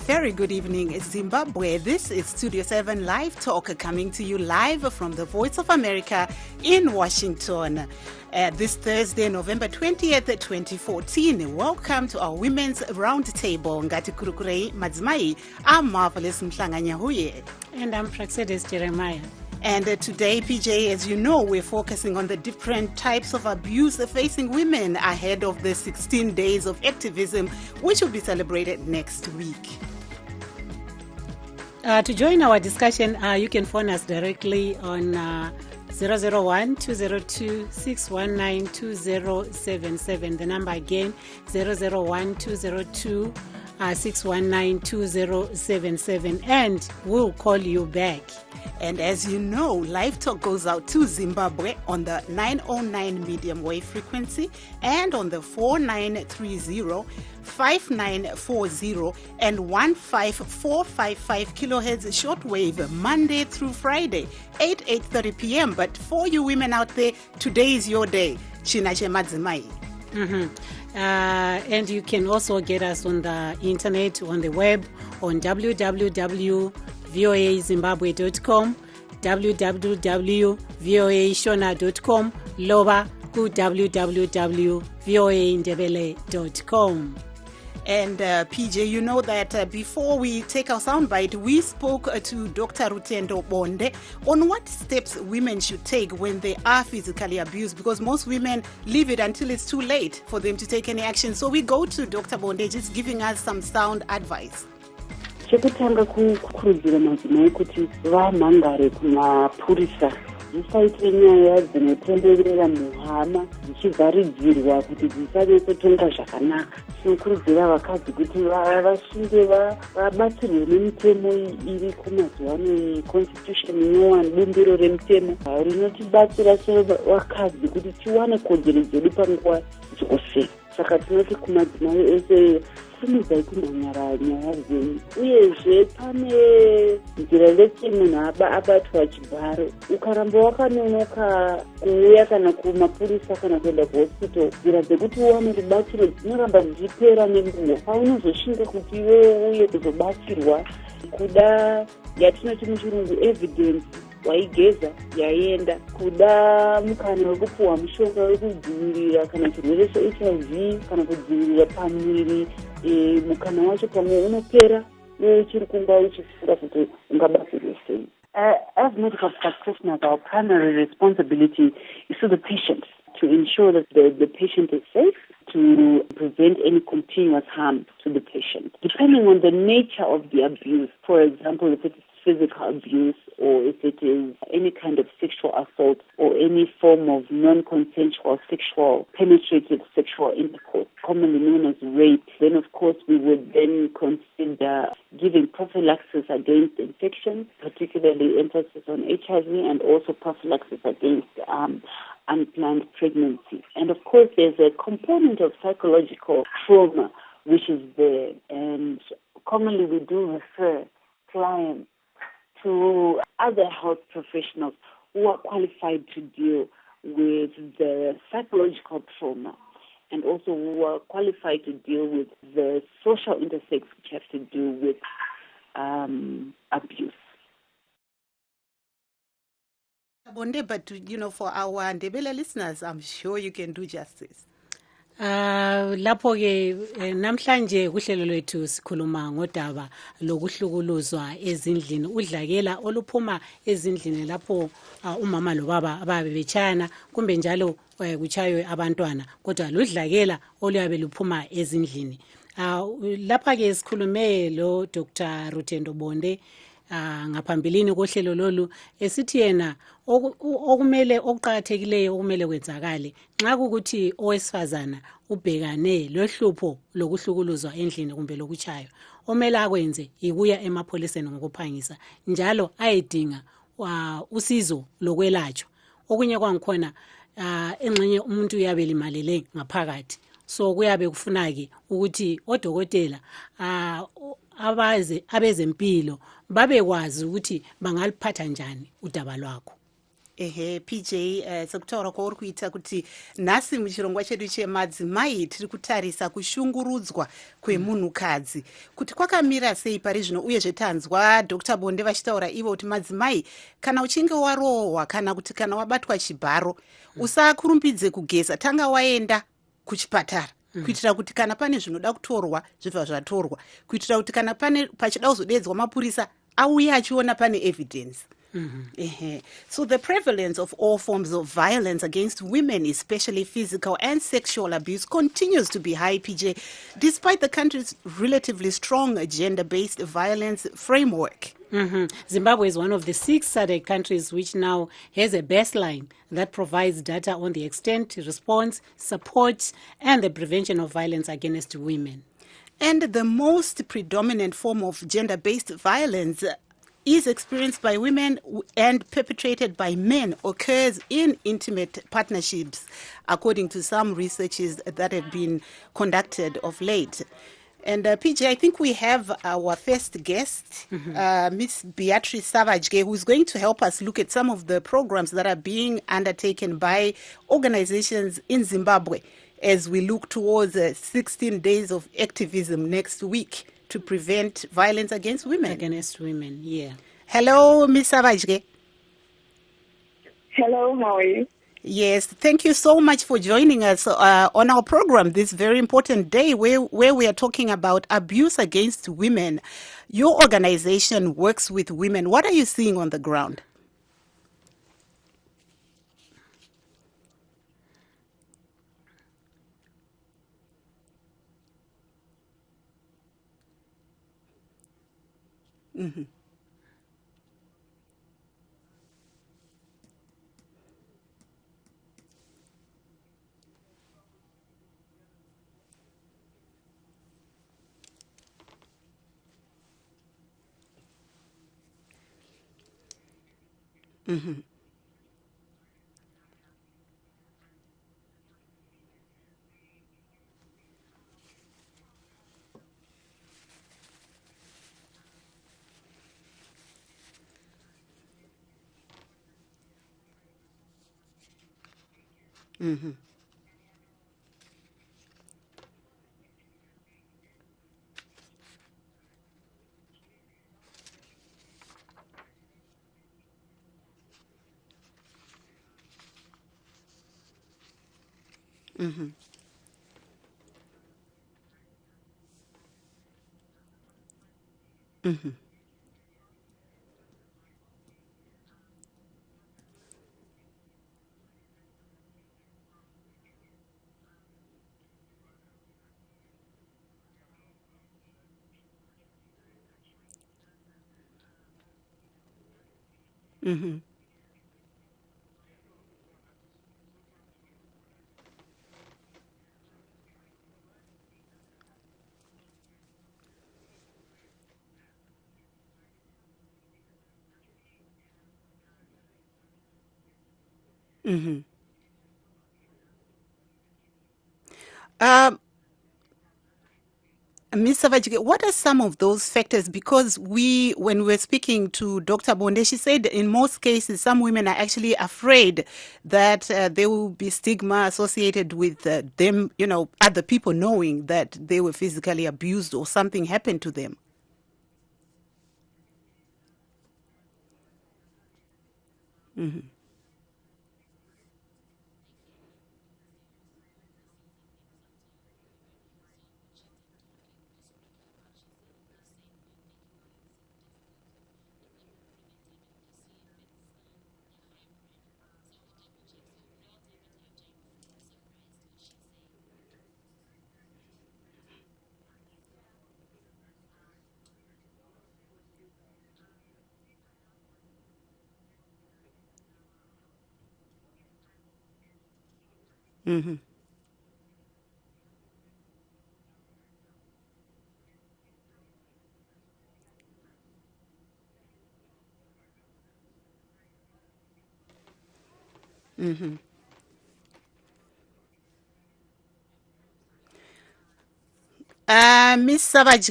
very good evening, Zimbabwe. This is Studio 7 Live Talk coming to you live from the Voice of America in Washington. This Thursday, November 20th, 2014. Welcome to our Women's Roundtable. Ngati kurukurei madzimai, I'm Marvelous Mhlanganyahuye. And I'm Praxedis Jeremiah. And today, PJ, as you know, we're focusing on the different types of abuse facing women ahead of the 16 days of activism, which will be celebrated next week. To join our discussion, you can phone us directly on 001-202-619-2077. The number again, 001-202-619-2077. And we'll call you back. And as you know, Live Talk goes out to Zimbabwe on the 909 medium wave frequency and on the 4930, 5940 and 15455 kilohertz shortwave Monday through Friday, 8:30 p.m. But for you women out there, today is your day. China Madzimai. And you can also get us on the internet, on the web, on www.voazimbabwe.com, www.voashona.com, loba ku www.voaindebele.com. And PJ, you know that before we take our soundbite, we spoke to Dr. Rutendo Bonde on what steps women should take when they are physically abused, because most women leave it until it's too late for them to take any action. So we go to Dr. Bonde just giving us some sound advice. Chekutanga kukurudzira madzimai kuti vamhangare kumapurisa dzisaite nyaya dzinotenderera muhama dzichivharidzirwa kuti dzisanyatsotongwa zvakanaka. Tinokurudzira vakadzi kuti vashinge vabatsirwe nemitemo iri kumazuva ano constitution inowana bumbiro remutemo rinotibatsira sevakadzi kuti tiwane kodzero dzedu panguva dzose. Saka tinoti kumadzimai ese simudzai kumhanyara nyaya dzenyu. Uyezve pane nzira dzekuti munhu abatwa achibharo, ukaramba wakanonoka kuuya kana kumapurisa kana kuenda kuhospital, nzira dzekuti uwane rubatsiro dzinoramba dzichipera nenguva. Paunozoshinga kuti iwe uye kuzobatsirwa kuda yatinoti muchirungu evidence waigeza yaenda, kuda mukana wekupuhwa mushonga wekudzivirira kana chirwere cheHIV kana kudzivirira pamwiri, mukana wacho pamwe unopera uchiri kunga uchifunga kuti ungabatsirwa sei. As medical practitioners, our primary responsibility is to the patient, to ensure that the patient is safe, to prevent any continuous harm to the patient. Depending on the nature of the abuse, for example, if it's physical abuse or if it is any kind of sexual assault or any form of non-consensual sexual, penetrative sexual intercourse, commonly known as rape, then of course we would then consider giving prophylaxis against infections, particularly emphasis on HIV and also prophylaxis against unplanned pregnancy. And of course there's a component of psychological trauma which is there, and commonly we do refer clients to other health professionals who are qualified to deal with the psychological trauma and also who are qualified to deal with the social intersects which have to do with abuse. Bonde, but you know, for our Ndebele listeners, I'm sure you can do justice. Lapho ke namhlanje kuhlelo lwethu sikhuluma ngodaba lokuhlukuluzwa ezindlini, udlakela oluphuma ezindlini lapho umama lobaba ababe bechana kumbe njalo kuchaywe abantwana, kodwa ludlakela oluyabe luphuma ezindlini. Lapha ke sikhulume lo Dr. Rutendo Bonde ngaphambilini kohlelo lolu esithi yena okumele okuqhakathekileyo okumele kwenzakale nxa kukuthi owesifazana ubhekane lohlupho lokuhlukuluzwa endlini kumbe lokuchaywa, omele akwenze ikuya emapholiseni ngokuphangisa njalo ayedinga usizo lokwelatshwa. Okunye kwangikhona engxenye umuntu uyabe limalele ngaphakathi, so kuyabe kufunake ukuthi odokotela abezempilo babekwazi ukuthi bangaliphatha njani udaba lwakho. ehe PJ sekutaura kwauri kuita kuti nhasi muchirongwa chedu chemadzimai tiri kutarisa kushungurudzwa kwemunhukadzi kuti kwakamira sei pari zvino, uyezve tanzwa Dr. Bonde vachitaura ivo kuti madzimai kana uchinge warohwa kana kuti kana wabatwa chibharo usakurumbidze kugeza, tanga waenda kuchipatara kuitira kuti kana pane zvinoda kutorwa zvibva zvatorwa, kuitira kuti kana pane pachida kuzodedzwa mapurisa auye achiona pane evidence. So the prevalence of all forms of violence against women, especially physical and sexual abuse, continues to be high, PJ, despite the country's relatively strong gender-based violence framework. Zimbabwe is one of the 6 SADC countries which now has a baseline that provides data on the extent, response, support, and the prevention of violence against women. And the most predominant form of gender-based violence is experienced by women and perpetrated by men, occurs in intimate partnerships, according to some researches that have been conducted of late. And PJ, I think we have our first guest, Miss Beatrice Savage, who's going to help us look at some of the programs that are being undertaken by organizations in Zimbabwe as we look towards 16 days of activism next week to prevent violence against women. Against women, yeah. Hello, Miss Savage. Hello, how are you? Yes, thank you so much for joining us on our program this very important day where we are talking about abuse against women. Your organization works with women. What are you seeing on the ground? Ms. Savage, what are some of those factors? Because when we were speaking to Dr. Bonde, she said in most cases, some women are actually afraid that there will be stigma associated with them, other people knowing that they were physically abused or something happened to them. Miss Savage,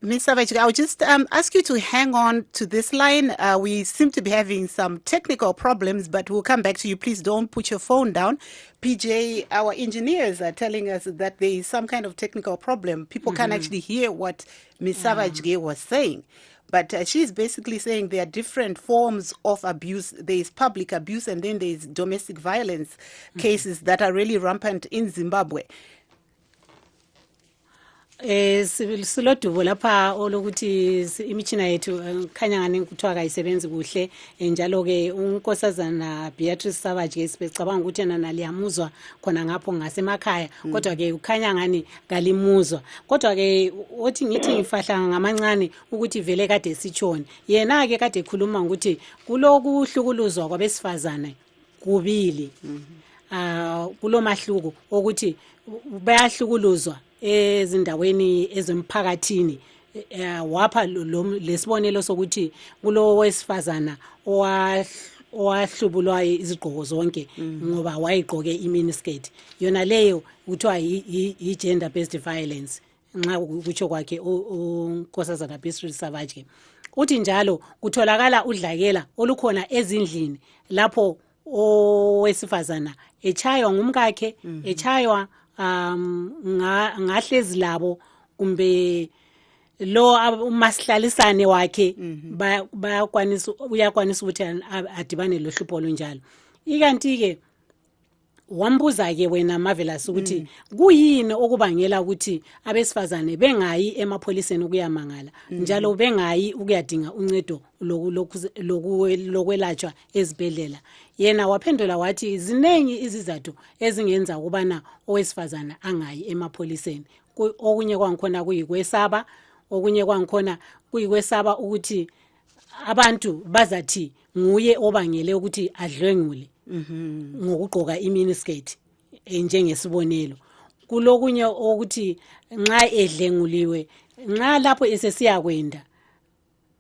Ms. Savage, I'll just ask you to hang on to this line. We seem to be having some technical problems, but we'll come back to you. Please don't put your phone down. PJ, our engineers are telling us that there is some kind of technical problem. People can't actually hear what Ms. Savage was saying. But she's basically saying there are different forms of abuse. There is public abuse, and then there is domestic violence cases that are really rampant in Zimbabwe. Silodubo lapha olokuthi imitshina yethu khanya ngani kuthiwa kayisebenzi kuhle njalo ke unkosazana Beatrice Savage ke sibecabanga ukuthi yena liyamuzwa khona ngapho ngasemakhaya kodwa ke ukhanya ngani kalimuzwa kodwa ke othi ngithi ngifahla ngamancane ukuthi vele kade sitshoni yena ke kade ekhuluma ukuthi kulokuhlukuluzwa kwabesifazane kubili kulomahluko ukuthi bayahlukuluzwa ezindaweni ezemphakathini wapha lesibonelo sokuthi kulo wesifazana owahlubulwa izigqoko zonke ngoba wayigqoke iminiskirt yona leyo kuthiwa i-gender based violence nxa kutsho kwakhe unkosazana Beatrice Savage uthi njalo kutholakala udlakela olukhona ezindlini lapho owesifazana echaywa ngumkakhe echaywa ngahlezi labo kumbe lo umasihlalisane wakhe uyakwanisa ukuthi adibane lohlupho olunjalo ikanti ke wambuza ke wena Marvelous ukuthi kuyini okubangela ukuthi abesifazane bengayi emapholiseni ukuyamangala njalo bengayi ukuyadinga uncedo lokwelatshwa ezibhedlela yena waphendula wathi zinengi izizathu ezingenza ukubana owesifazana angayi emapholiseni okunye kwangikhona kuyikwesaba okunye kwangikhona kuyikwesaba ukuthi abantu bazathi nguye obangele ukuthi adlwengule ngokugqoka iminiskirt njengesibonelo kulokunye ukuthi nxa edlenguliwe nxa lapho esesiya kwenda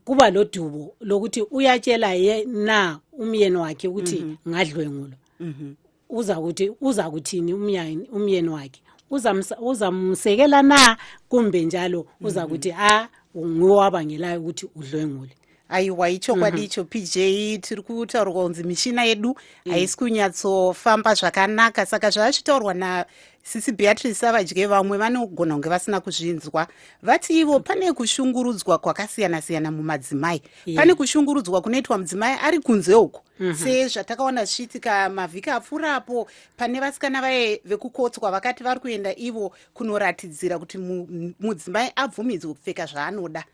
kuba lodubo lokuthi uyatshela yena umyeni wakhe ukuthi ngadlwengulo uza kuthini umyeni wakhe uzamsekela na kumbe njalo uza kuthi nguwabangelayo ukuthi udlwengule aiwa icho kwadicho PJ tiri kutaurwa kunzi mishina yedu haisi kunyatsofamba zvakanaka saka zvachitaurwa nasisi Beatrice Savage vamwe vanogona kunge vasina kuzvinzwa vati ivo pane kushungurudzwa kwakasiyana-siyana mumadzimai pane kushungurudzwa kunoitwa mudzimai ari kunze uko sezvatakaona zvichiitika mavhiki apfuurapo pane vasikana vaye vekukotswa vakati vari kuenda ivo kunoratidzira kuti mudzimai abvumidzwe kupfeka zvaanoda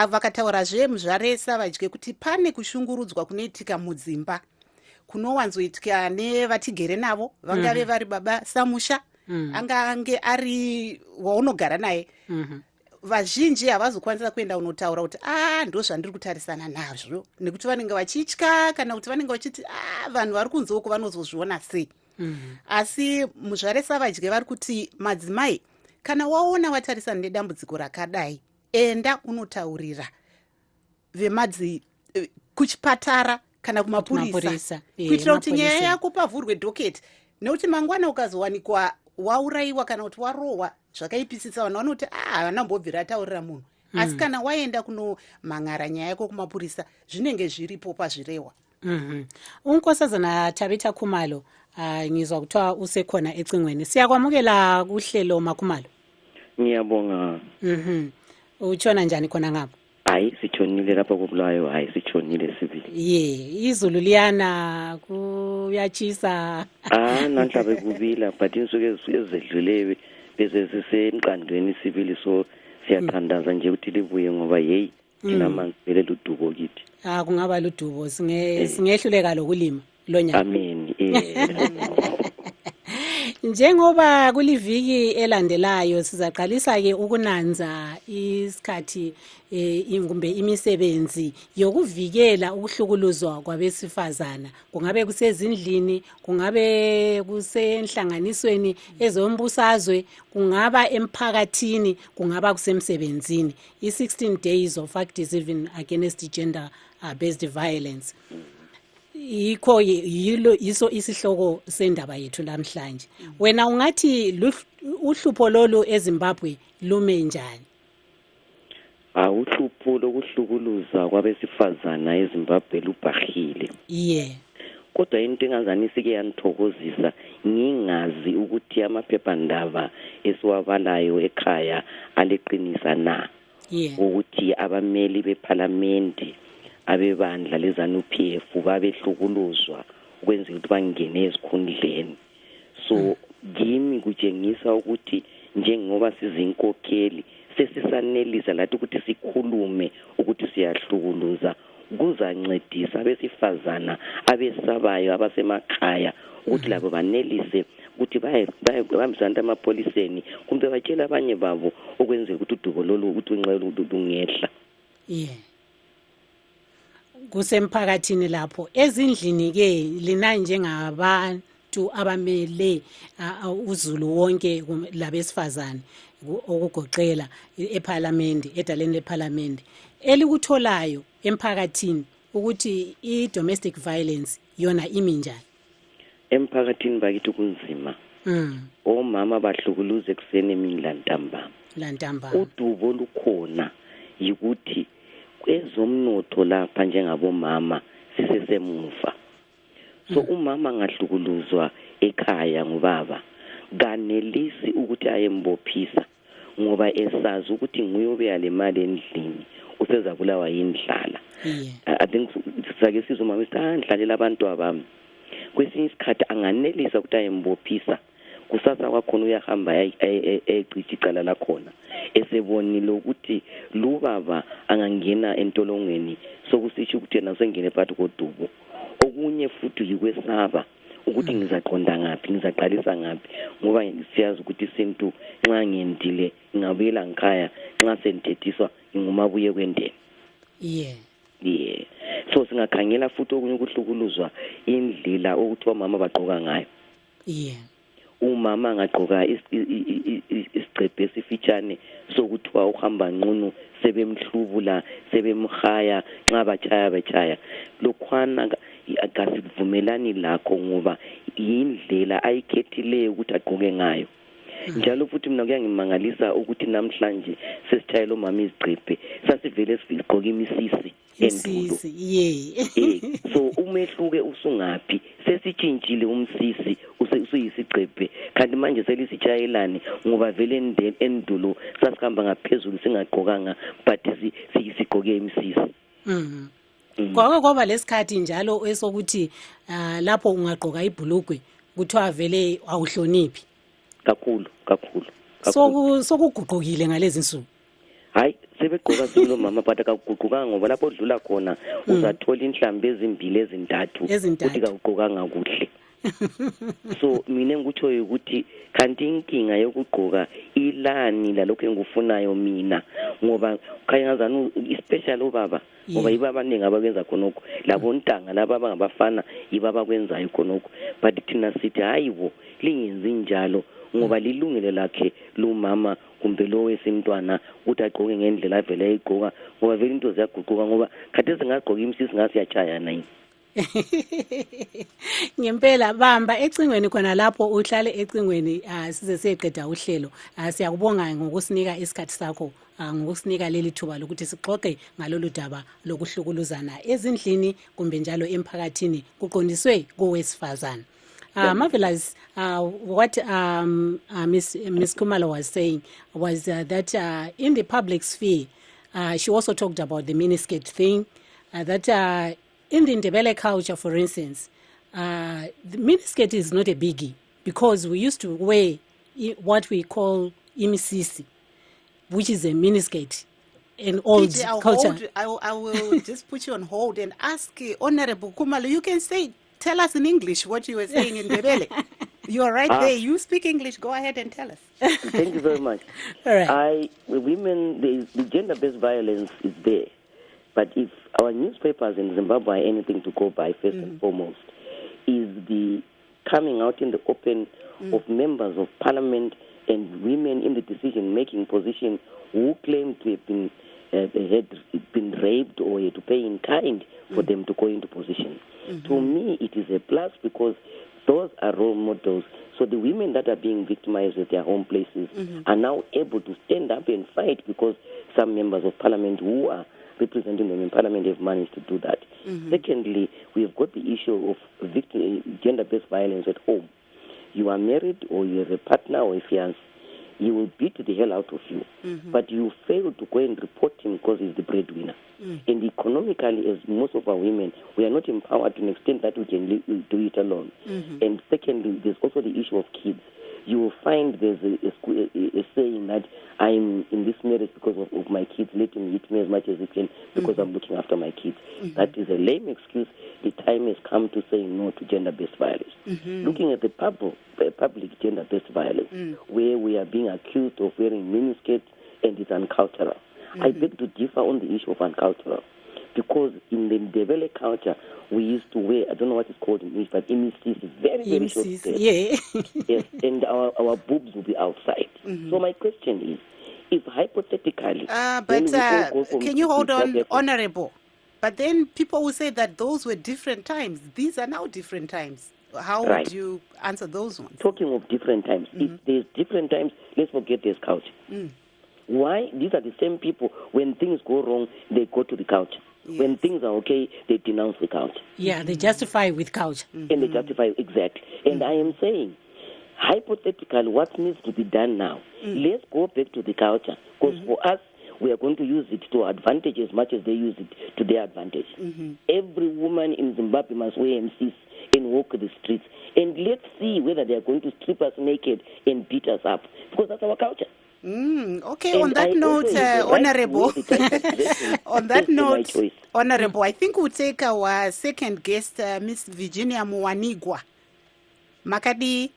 vakataurazve muzvare Savage kuti pane kushungurudzwa kunoitika mudzimba kunowanzoitika nevatigere navo vangave vari baba samusha angange ari waunogara naye vazhinji havazokwanisa kuenda unotaura kuti ndo zvandiri kutarisana nazvo nekuti vanenge vachitya kana kuti vanenge vachiti vanhu vari kunze uko vanozozviona sei asi muzvare Savage vari kuti madzimai kana waona watarisana nedambudziko rakadai enda unotaurira vemadzi kuchipatara kana kumapurisa kuitira kuti nyaya yako pavhurwe dhoketi nekuti mangwana ukazowanikwa waurayiwa kana kuti warohwa zvakaipisisa vanhu vanoti vanambobvira ataurira munhu asi kana waenda kunomhangara nyaya yako kumapurisa zvinenge zviripo pazvirehwa unkosazana Tabitha Khumalo ngizwa kuthiwa usekhona ecingweni siyakwamukela kuhlelo Makhumalo ngiyabonga utshona njani khona ngapho hayi sitshonile lapha koBulawayo hayi sitshonile sibili izulu liyana kuyatshisa nanhla bekubila but insuku ezedluleyo bese sisemqandweni sibili so siyathandaza nje ukuthi libuye ngoba thina amanzi vele ludubo kithi kungaba ludubo singehluleka lokulima lonyaka amen njengoba kuliviki elandelayo sizaqalisa ke ukunanza isikhathi kumbe imisebenzi yokuvikela ukuhlukuluzwa kwabesifazana kungabe kusezindlini kungabe kusenhlanganisweni ezombusazwe kungaba emphakathini kungaba kusemsebenzini i16 days of activism against gender based violence yiso isihloko sendaba yethu namhlanje wena ungathi uhlupho lolu eZimbabwe lume njani Uhlupho lokuhlukuluza kwabesifazana eZimbabwe lubhahile. Kodwa into engazani sike yanithokozisa ngingazi ukuthi amaphephandaba esiwabalayo ekhaya aleqinisa na ukuthi abameli beParliament abebandla leZANU-PF babehlukuluzwa ukwenzela ukuthi bangene ezikhundleni. So kimi kutshengisa ukuthi njengoba sizinkokheli sesisanelisa lathi ukuthi sikhulume ukuthi siyahlukuluza, kuzancedisa abesifazana abesabayo abasemakhaya ukuthi labo banelise ukuthi bahambisana emapoliseni kumbe batshela abanye babo ukwenzela ukuthi udubo lolu ukuthi unxele ukuthi ungehla. Kusemphakathini lapho ezindlini ke lina njengabantu abamele uZulu wonke labesifazane okugoqela eParliament edaleni leParliament elikutholayo emphakathini ukuthi i-domestic violence yona imi njani? Emphakathini bakithi kunzima. Omama bahlukuluza ekuseni emini lantambama. Udubo lukhona yikuthi kwezomnotho lapha njengabomama sisesemuva. So umama ngahlukuluzwa ekhaya ngubaba kanelisi ukuthi ayembophisa ngoba esazi ukuthi nguyobe yale mali endlini usezabulawa yindlala. I think sake sizwe umama ndlalela abantu abami. Kwesinye isikhathi anganelisa ukuthi ayembophisa kusasa kwakhona uyahamba ecici icala lakhona esebonile ukuthi lo baba angangena entolongweni sokusisho ukuthi yena usengene phakathi kodubo. Okunye futhi yikwesaba ukuthi ngizaqonda ngaphi, ngizaqalisa ngaphi ngoba siyazi ukuthi isintu nxa ngendile ngabuyela ngikhaya nxa senthethiswa ngumabuye kwendeni. So singakhangela futhi okunye ukuhlukuluzwa indlela ukuthi omama bagqoka ngayo. Umama angagqoka isicephe esifitshane sokuthiwa uhamba nqunu sebemhlubula sebemhaya nxa bachaya lokhwana akasivumelani lakho ngoba indlela ayikhethileyo ukuthi agqoke ngayo. Njalo futhi mina kuyangimangalisa ukuthi namhlanje sesithayela omama izicephe sasivele sigqoka imisisi endulo. So umehluke usungaphi sesitshintshile umsisi usuyisicephe kanti manje selisitshayelani ngoba vele endulo sasihamba ngaphezulu singagqokanga but sigqoke imisisi. Kwaba lesikhathi njalo esokuthi lapho ungagqoka ibhulugwe kuthiwa vele awuhloniphi. Kakhulu. Sokuguqukile ngalezi nsuku. Hayi sebegqoka silo mama but akaguqukanga ngoba lapho odlula khona uzathola inhlambi ezimbili ezintathu ukuthi kawugqokanga kuhle. So mina ngikutsho ukuthi kanti inkinga yokugqoka ilani lalokho engikufunayo mina ngoba khayazana especially obaba ngoba yiba abaningi abakwenza khonokho labo ntanga laba abangabafana yiba abakwenzayo khonokho but thina sithi hayibo lingenzi njalo ngoba lilungile lakhe lo mama kumbe lo wesimntwana ukuthi agqoke ngendlela avele ayigqoka ngoba vele into ziyaguquka ngoba kade singagqoka imsisi ngasiyachaya nini. Ngempela bamba ecingweni khona lapho uhlale ecingweni size siyeqeda uhlelo. Siyakubonga ngokusinika isikhathi sakho ngokusinika leli thuba lokuthi sixoxe ngalolu daba lokuhlukuluzana ezindlini kumbe njalo emphakathini kuqondiswe kowesifazana. Marvelous, what Miss Kumalo was saying was that in the public sphere, she also talked about the miniskirt thing, that in the Ndebele culture, for instance, the miniskirt is not a biggie because we used to wear what we call imisisi, which is a miniskirt in old culture. I will just put you on hold and ask Honorable Kumalo, you can tell us in English what you were saying in Ndebele. You are right there. You speak English. Go ahead and tell us. Thank you very much. All right. The gender-based violence is there. But if our newspapers in Zimbabwe are anything to go by, first and foremost, is the coming out in the open of members of parliament and women in the decision-making position who claim to have been raped or to pay in kind for them to go into position. To me, it is a plus because Those are role models. So the women that are being victimized at their home places are now able to stand up and fight because some members of parliament who are representing them in parliament have managed to do that. Secondly, we've got the issue of gender-based violence at home. You are married or you have a partner or a fiancé. He will beat the hell out of you. But you fail to go and report him because he's the breadwinner. And economically, as most of our women, we are not empowered to an extent that we can do it alone. And secondly, there's also the issue of kids. You will find there's a saying that I'm in this marriage because of my kids. Let him hit me as much as he can because I'm looking after my kids. That is a lame excuse. The time has come to say no to gender-based violence. Looking at the public gender-based violence, where we are being accused of wearing miniskirts and it's uncultural. I beg to differ on the issue of uncultural. Because in the Ndebele culture, we used to wear, I don't know what it's called in English, but imisis, very, very short skirts. Yeah. Yes, and our boobs will be outside. So my question is, if hypothetically... can you hold on, Honorable? But then people will say that those were different times. These are now different times. How would you answer those ones? Talking of different times, if there's different times, let's forget there's culture. Why? These are the same people, when things go wrong, they go to the culture. Yes. When things are okay, they denounce the culture. Yeah, they justify with culture. And they justify, exactly. And I am saying, hypothetically, what needs to be done now? Let's go back to the culture. Because for us, we are going to use it to our advantage as much as they use it to their advantage. Every woman in Zimbabwe must wear MCs and walk the streets. And let's see whether they are going to strip us naked and beat us up. Because that's our culture. Okay, and on that note, Honorable, on that note, Honorable, I think we'll take our second guest, Miss Virginia Muwanigwa. Makadi.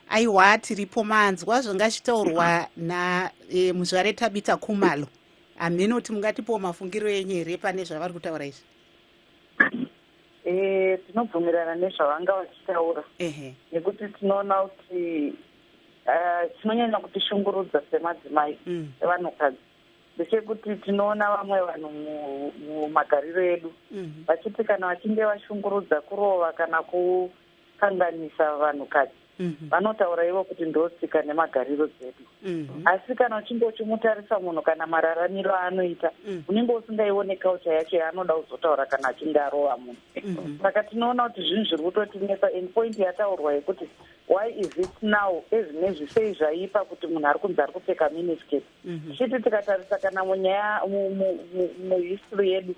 Aiwa tiripo manzwa zvangachitaurwa muzvare Tabita Khumalo. Amene kuti mungatipo mafungiro enyu here pane zvavari kutaura izvi. Tinobvumirana nezvavanga vachitaura. Nekuti tinoona kuti tinonyanya kutishungurudza semadzimai evanhukadzi. Ndechekuti tinoona vamwe vanhu mumagariro edu vachiti kana vachinge vashungurudza kurova kana kukanganisa vanhukadzi vanotaura ivo kuti ndosika nemagariro dzedu. Asi kana uchinge uchimutarisa munhu kana mararamiro anoita unenge usingaione kaucha yacho yaanoda kuzotaura kana achinge arova munhu. Saka tinoona kuti zvinhu zviri kutotinetsa, and point yataurwa yekuti why is it now ezvinezvi sei zvaipa kuti munhu ari kunzi ari kupfeka miniskirt. Tichiti tikatarisa kana munyaya muhistory yedu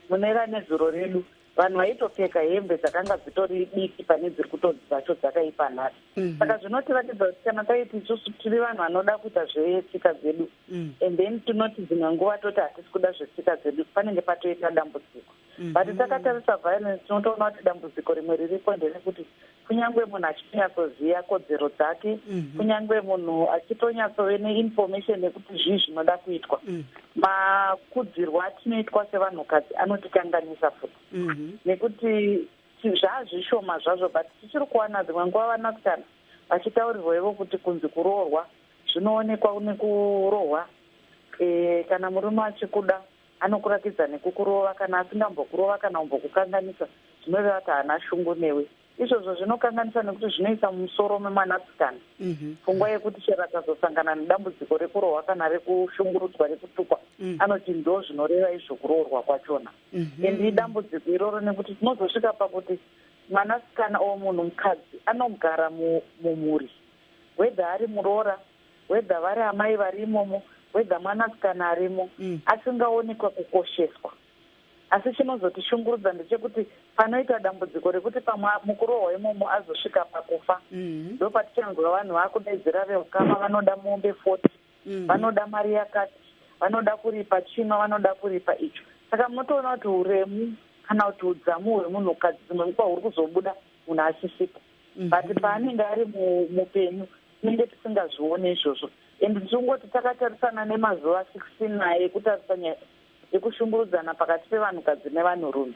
mune ranezuro redu vanhu vaitopfeka hembe dzakanga dzitori diki pane dziri kutonzi dzacho dzakaipa nhasi. Saka zvinotiratidza kuti kana taiti isusu tiri vanhu vanoda kuita zvetsika dzedu and then tinoti dzimwe nguva toti hatisi kuda zvetsika dzedu, panenge patoita dambudziko. But takatarisa violence tinotoona kuti dambudziko rimwe riripo nderekuti kunyange munhu achitonyatsoziva kodzero dzake, kunyange munhu achitonyatsowe neinformation yekuti zvii zvinoda kuitwa, makudzirwo atinoitwa sevanhukadzi anotikanganisa futi. Nekuti zvazvishoma zvazvo, but tichiri kuwana dzimwe nguva vanasikana vachitaurirwa ivo kuti kunzi kuroorwa zvinoonekwa nekurohwa. Kana murume achikuda anokurakidza nekukurova, kana asingambokurova kana kumbokukanganisa zvinoreva kuti haana shungu newe. Izvozvo zvinokanganisa nekuti zvinoisa mumusoro memwanasikana pfungwa yekuti chero akazosangana nedambudziko rekurohwa kana rekushungurudzwa, rekutukwa, anoti ndo zvinoreva izvo kuroorwa kwachona. Endi idambudziko iroro nekuti tinozosvika pakuti mwanasikana omunhu mukadzi anogara mumhuri, wedha ari muroora, wedha vari amai vari imomo, wedha mwanasikana arimo, asingaonekwa kukosheswa. Asi chinozotishungurudza ndechekuti panoita dambudziko rekuti mukurohwa imomo azosvika pakufa, ndo patichanzwa vanhu vakudaidzira veukama vanoda mombe 40, vanoda mari yakati, vanoda kuripa chino, vanoda kuripa icho. Saka munotoona kuti uremu kana kuti udzamu hwemunhukadzi dzimwe nguva huri kuzobuda munhu asisipo. But paanenge ari mupenyu tinenge tisingazvione izvozvo. And ndingoti takatarisana nemazuva 16 naye kutarisanya yekushungurudzana pakati pevanhukadzi nevanhurume.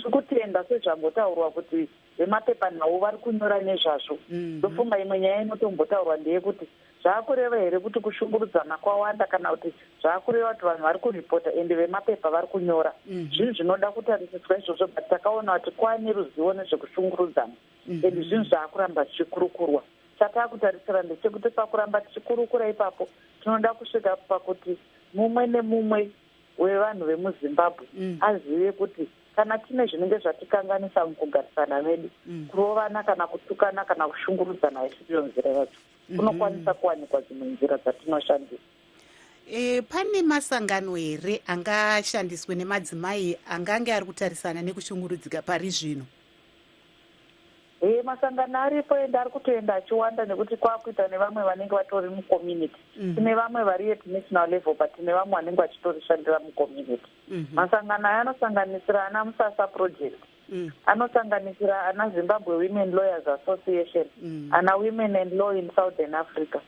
Zvikutenda sezvambotaurwa kuti vemapepa navo vari kunyora nezvazvo. Ndofunga imwe nyaya inotombotaurwa ndeyekuti zvaakureva here kuti kushungurudzana kwawanda kana kuti zvaakureva kuti vanhu vari kuripota ende vemapepa vari kunyora. Zvinhu zvinoda kutarisiswa izvozvo, but takaona kuti kwaane ruzivo nezvekushungurudzana ende zvinhu zvaakuramba zvichikurukurwa. Chatakutarisira ndechekuti pakuramba tichikurukura ipapo tinoda kusvika pakuti mumwe nemumwe wevanhu vemuZimbabwe azive kuti kana tine zvinenge zvatikanganisa mukugarisana medu, kurovana kana kutukana kana kushungurudzana haisiyo nzira yacho. Kunokwanisa kuwanikwa dzimwe nzira dzatinoshandisa. Pane masangano here angashandiswe nemadzimai angange ari kutarisana nekushungurudzika pari zvino? Masangano aripo ende ari kutoenda achiwanda nekuti kwakuita nevamwe vanenge vatori mucommunity. Tine vamwe vari at national level, but tine vamwe vanenge vachitorishandira mucommunity. Masangano aya anosanganisira ana Musasa Project, anosanganisira ana Zimbabwe Women Lawyers Association, ana Women and Law in Southern Africa.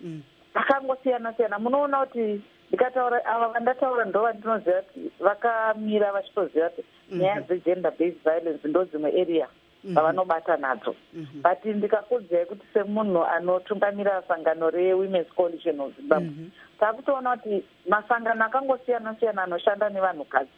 Akangosiyana-siyana. Munoona kuti ndikataura ava vandataura ndo vandinoziva kuti vakamira vachitoziva kuti nyaya dzegender based violence ndo dzimwe area vavanobata nadzo. But ndikakudzai kuti semunhu anotungamira sangano reWomen's Coalition of Zimbabwe, takutoona kuti masangano akangosiyana-siyana anoshanda nevanhukadzi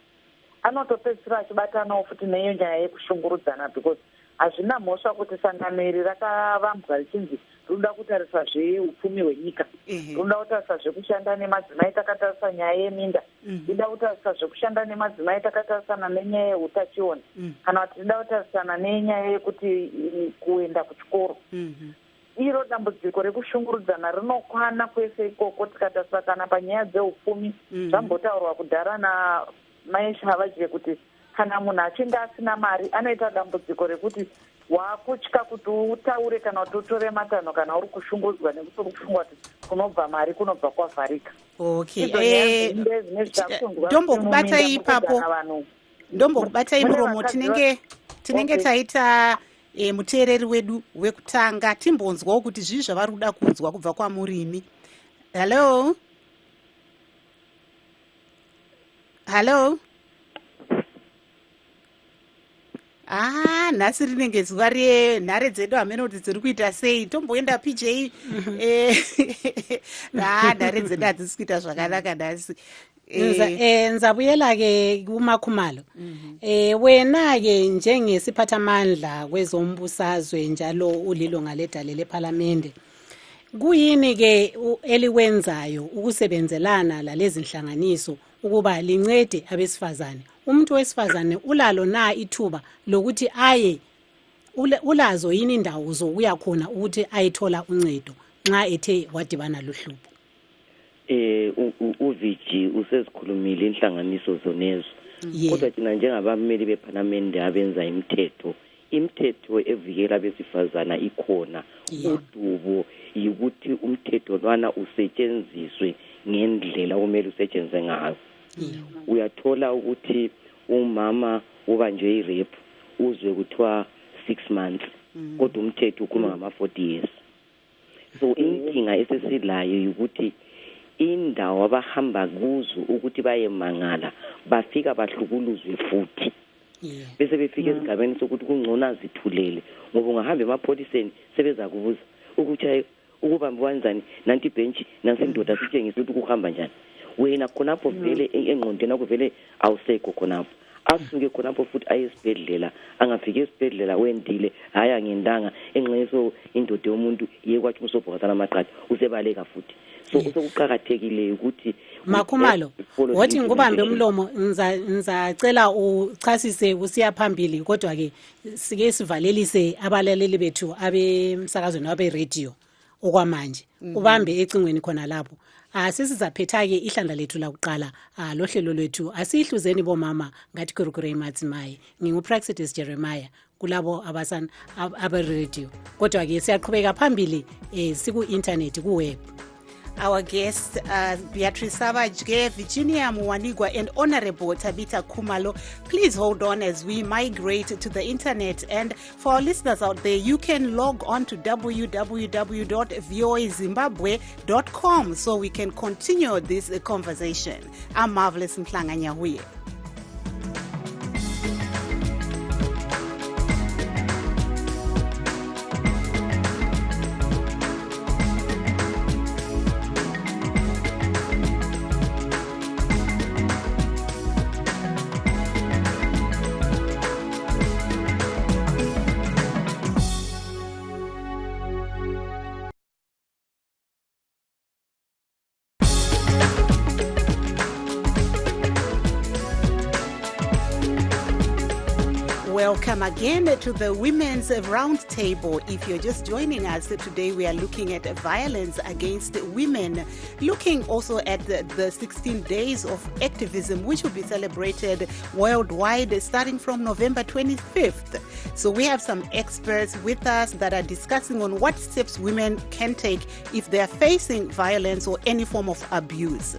anotopedzisira achibatanawo futi neyo nyaya yekushungurudzana, because hazvina mhosva kuti sangano iri rakavambwa richinzi rinoda kutarisa zveupfumi hwenyika, rinoda kutarisa zvekushanda nemadzimai takatarisa nyaya yeminda, rinoda kutarisa zvekushanda nemadzimai takatarisana nenyaya yeutachiona, kana kuti rinoda kutarisana nenyaya yekuti kuenda kuchikoro. Iro dambudziko rekushungurudzana rinokwana kwese ikoko. Tikatarisa kana panyaya dzeupfumi, zvambotaurwa kudhara naMai Shavadye kuti kana munhu achinge asina mari anoita dambudziko rekuti wakutya kuti utaure kana kuti utore matanho kana uri kushungurudzwa nekuti uri kufunga kuti kunobva mari kunobva kwavharika. Ndombokubata ipapo, ndombokubata imuromo. Tinenge taita muteereri wedu wekutanga timbonzwawo kuti zvii zvavari kuda kunzwa kubva kwamurimi. Hello. Nhasi rinenge zuva renhare dzedu hamene kuti dziri kuita sei. Tomboenda PJ. Nhare dzedu hadzisi kuita zvakanaka nhasi. Nzabuyela-ke kuMakhumalo. Wena-ke njengesiphathamandla kwezombusazwe njalo ulilunga ledale lephalamende, kuyini-ke elikwenzayo ukusebenzelana lalezi nhlanganiso ukuba lincede abesifazane? Umuntu wesifazane ulalo na ithuba lokuthi aye, ulazo yini indawo zokuya khona ukuthi ayithola uncedo nxa ethe wadibana lohlupho? Uviji usezikhulumile inhlanganiso zonezo, kodwa thina njengabameli bephalamende abenza imithetho evikela abesifazana ikhona. Udubo yikuthi umthetho lwana usetshenziswe ngendlela okumele usetshenzwe ngayo. Uyathola ukuthi umama ubanjwe irape uzwe kuthiwa 6 months, kodwa umthetho ukhuluma ngama-40 years. So inkinga esesilayo yukuthi indawo abahamba kuzo ukuthi bayemangala bafika bahlukuluzwe futhi. Bese befika esigabeni sokuthi kungcono azithulele, ngoba ungahamba emapholiseni sebeza kubuza ukuthi ukubamba kanjani, nanti ibhenchi nansi indoda sitshengisa ukuthi kuhamba njani. Wena khonapho vele engqondweni yakho vele awusekho khonapho. Asuke khonapho futhi aye esibhedlela, angafika esibhedlela wendile hayi angendanga enxeso indoda yomuntu yekwathi usobhokazana amaqatha usebaleka futhi. So sokuqhakathekile ukuthi Makhumalo, wathi ngubambe umlomo, ngizacela uchasise usiya phambili, kodwa ke sike sivalelise abalaleli bethu abemsakazweni wabe radio okwamanje. Ubambe ecingweni khona lapho. Sisizaphetha-ke ihlandla lethu lakuqala lohlelo lwethu asihluzeni bomama ngathi kurukure imadzimayi. Ngingupraxides Jeremiah kulabo abe-radio, kodwa-ke siyaqhubeka phambili siku-internet ku-web. Our guests, Beatrice Savage, Virginia Muwanigwa, and Honorable Tabitha Khumalo. Please hold on as we migrate to the internet. And for our listeners out there, you can log on to www.voazimbabwe.com so we can continue this conversation. I'm Marvelous Mhlanga Nyahuye. Welcome again to the Women's Roundtable. If you're just joining us today, we are looking at violence against women, looking also at the 16 days of activism, which will be celebrated worldwide starting from November 25th. So we have some experts with us that are discussing on what steps women can take if they are facing violence or any form of abuse.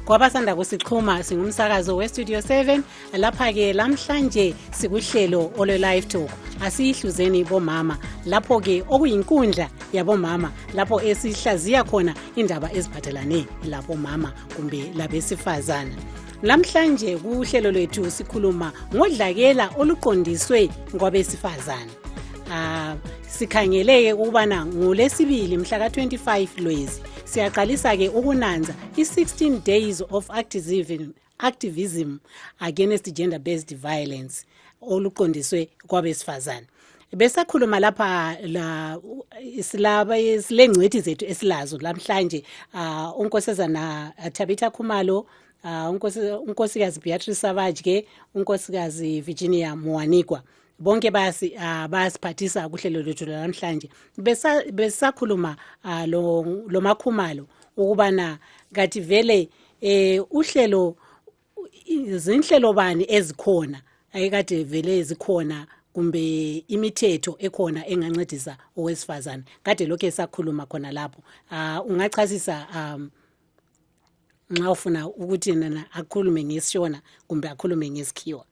Kwabasanda kusichuma singumsakazo weStudio 7 lapha ke lamhlanje sikuhlelo ole live talk asihluzeni bomama lapho ke okuyinkundla yabomama lapho esihlaziya khona indaba eziphathelane labo mama kumbe labesifazana. Lamhlanje kuhlelo lwethu sikhuluma ngodlakela oluqondiswe kwabesifazana. Sikhangeleke ukubana ngolesibili mhla ka25 Lwezi siyaqalisa ke ukunanza i16 days of activism against gender based violence oluqondiswe kwabesifazana. Besakhuluma lapha silengcwethi zethu esilazo lamhlanje unkosazana Tabitha Khumalo, unkosikazi Beatrice Savage ke unkosikazi Virginia Muwanikwa. Bonke bayasiphathisa kuhlelo lwethu namhlanje. Besakhuluma lo Makhumalo ukubana ngathi vele uhlelo izinhlelo bani ezikhona ayikade vele ezikhona kumbe imithetho ekhona engancedisa owesifazana. Kade lokho esakhuluma khona lapho. Ungachasisa nxa ufuna ukuthi nana akhulume ngesishona kumbe akhulume ngesikhiwa.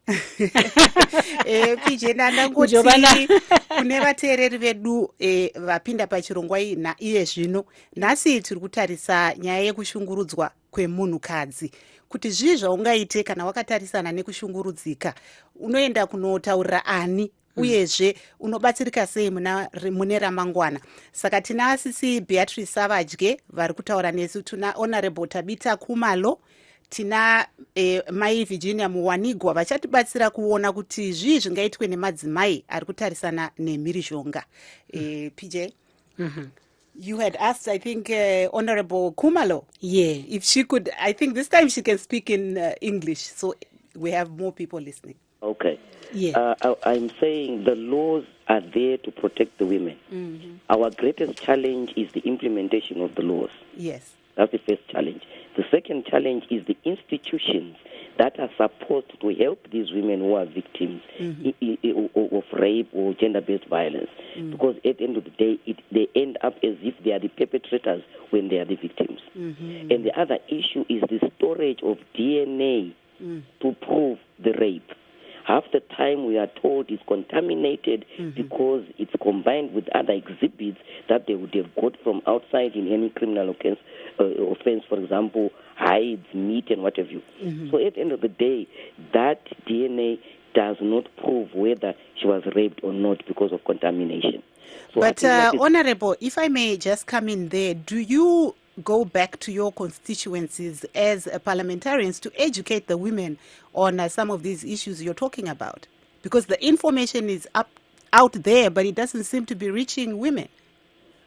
PJ nanda ngothi kune vateereri vedu vapinda pachirongwa iye zvino nhasi tiri kutarisa nyaya yekushungurudzwa kwemunhukadzi kuti zvii zvaungaite kana wakatarisana nekushungurudzika, unoenda kunotaurira ani uyezve unobatsirika sei mune ramangwana. Saka tina asisi Beatrice Savage vari kutaura nesu, tuna Honorable Tabitha Khumalo, tina mai Virginia Muwanigwa vachatibatsira kuona kuti zvii zvingaitwe nemadzimai ari kutarisana nemhirizhonga. PJ, you had asked, I think, Honorable Khumalo, if she could, I think this time she can speak in English, so we have more people listening. Okay. I'm saying the laws are there to protect the women. Our greatest challenge is the implementation of the laws. Yes. That's the first challenge. The second challenge is the institutions that are supposed to help these women who are victims of rape or gender-based violence. Because at the end of the day, they end up as if they are the perpetrators when they are the victims. And the other issue is the storage of DNA to prove the rape. Half the time we are told it's contaminated because it's combined with other exhibits that they would have got from outside in any criminal offense, for example, hides, meat, and what have you. So at the end of the day, that DNA does not prove whether she was raped or not because of contamination. So but Honorable, if I may just come in there, do you go back to your constituencies as parliamentarians to educate the women on some of these issues you're talking about? Because the information is out there, but it doesn't seem to be reaching women.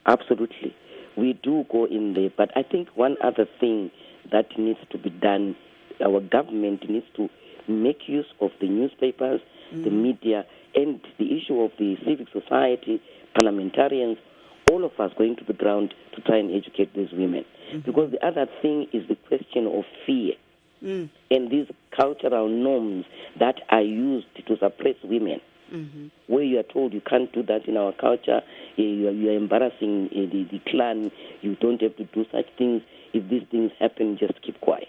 Absolutely. We do go in there, but I think one other thing that needs to be done, our government needs to make use of the newspapers, the media, and the issue of the civic society, parliamentarians, all of us going to the ground to try and educate these women. Because the other thing is the question of fear and these cultural norms that are used to suppress women. Where you are told you can't do that in our culture, you are embarrassing the clan, you don't have to do such things. If these things happen, just keep quiet.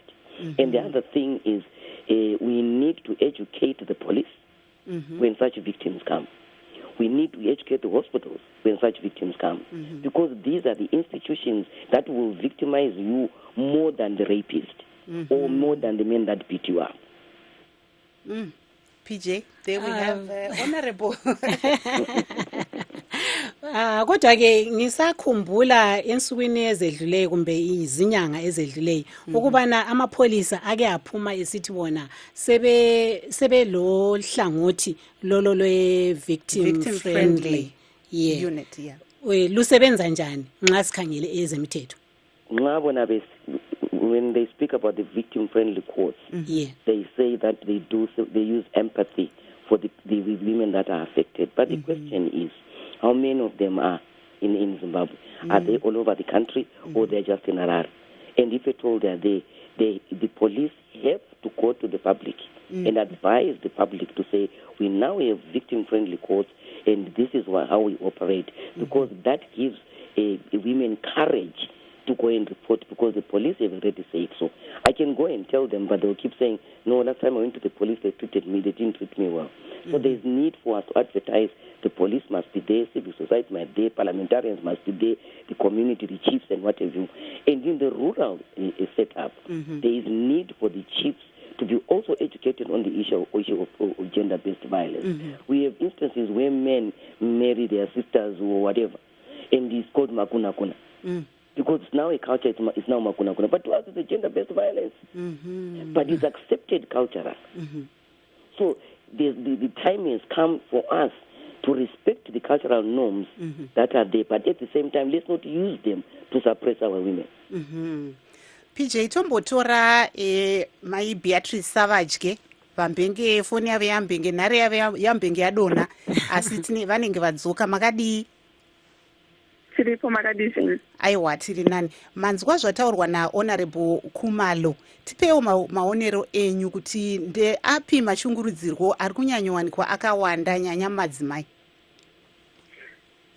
And the other thing is we need to educate the police when such victims come. We need to educate the hospitals when such victims come, because these are the institutions that will victimize you more than the rapist or more than the men that beat you up. PJ, there we have Honorable. Kodwa ke ngisakhumbula ensukwini ezedluleyo kumbe izinyanga ezedluleyo ukubana amapholisa ake aphuma esithi bona sebe lo hlangothi lolo lwe victim friendly unit. Lusebenza njani nxa sikhangele ezemithetho? Nxa bona when they speak about the victim friendly courts, they say that they use empathy for the women that are affected. But the question is, how many of them are in Zimbabwe? Are they all over the country, or they're just in Harare? And if at all they're there, the police have to go to the public and advise the public to say, we now have victim-friendly courts, and this is how we operate, because that gives women courage to go and report, because the police have already said so. I can go and tell them, but they'll keep saying, no, last time I went to the police, they treated me, they didn't treat me well. So there's need for us to advertise. The police must be there, civil society must be there, parliamentarians must be there, the community, the chiefs and what have you. And in the rural setup, there is need for the chiefs to be also educated on the issue of gender-based violence. We have instances where men marry their sisters or whatever, and it's called makuna kuna. Because now a culture is now makuna kuna. But to us it's a gender-based violence. But it's accepted culturally. So the time has come for us to respect the cultural norms that are there, but at the same time, let's not use them to suppress our women. PJ tombotora mai Beatrice Savage vambenge foni yavo yambenge nhare yavo yambenge yadona asi vanenge vadzoka makadii tiripo makadii aiwa tiri nani manzwa zvataurwa naHonorable Khumalo tipewo maonero enyu kuti ndeapi mashungurudzirwo ari kunyanyowanikwa akawanda nyanya madzimai.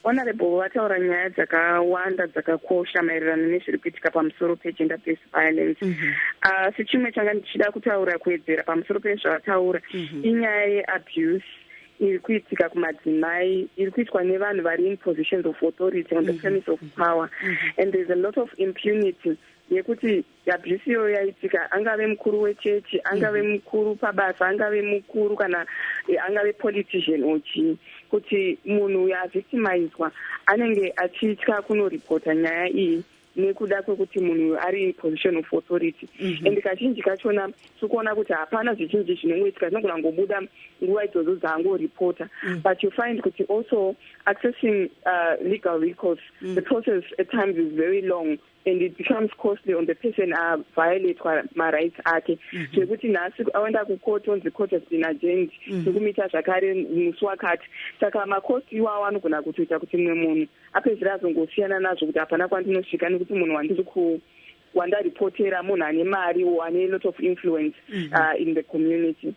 Honorable vataura nyaya dzakawanda dzakakosha maererano nezviri kuitika pamusoro pegender based violence. Sechimwe changa ndichida kutaura kuwedzera pamusoro pezvavataura inyaya yeabuse iri kuitika kumadzimai, iri kuitwa nevanhu vari in positions of authority on the premise of power, and there's a lot of impunity yekuti abuse iyoyo yaitika, angave mukuru wechechi, angave mukuru pabasa, angave mukuru kana angave politician ochi, kuti munhu uyo avictimizwa anenge achitya kunoripota nyaya iyi nekuda kwekuti munhu ari position of authority. And kazhinji kachona tikuona kuti hapana zvizhinji zvinongoitika, zvinogona ngobuda nguva idzodzo dzaangoripota, but you find kuti also accessing legal recourse, the process at times is very long and it becomes costly on the person violate marights ake. Zvekuti nhasi aenda kucourt onzi court has been adjourned nokumita zvakare musi wakati, saka makosti iwawo anogona kutoita kuti mumwe munhu apedzisira azongosiyana nazvo kuti hapana kwandinosvika nekuti munhu wandaripotera munhu ane mari or ane lot of influence in the community.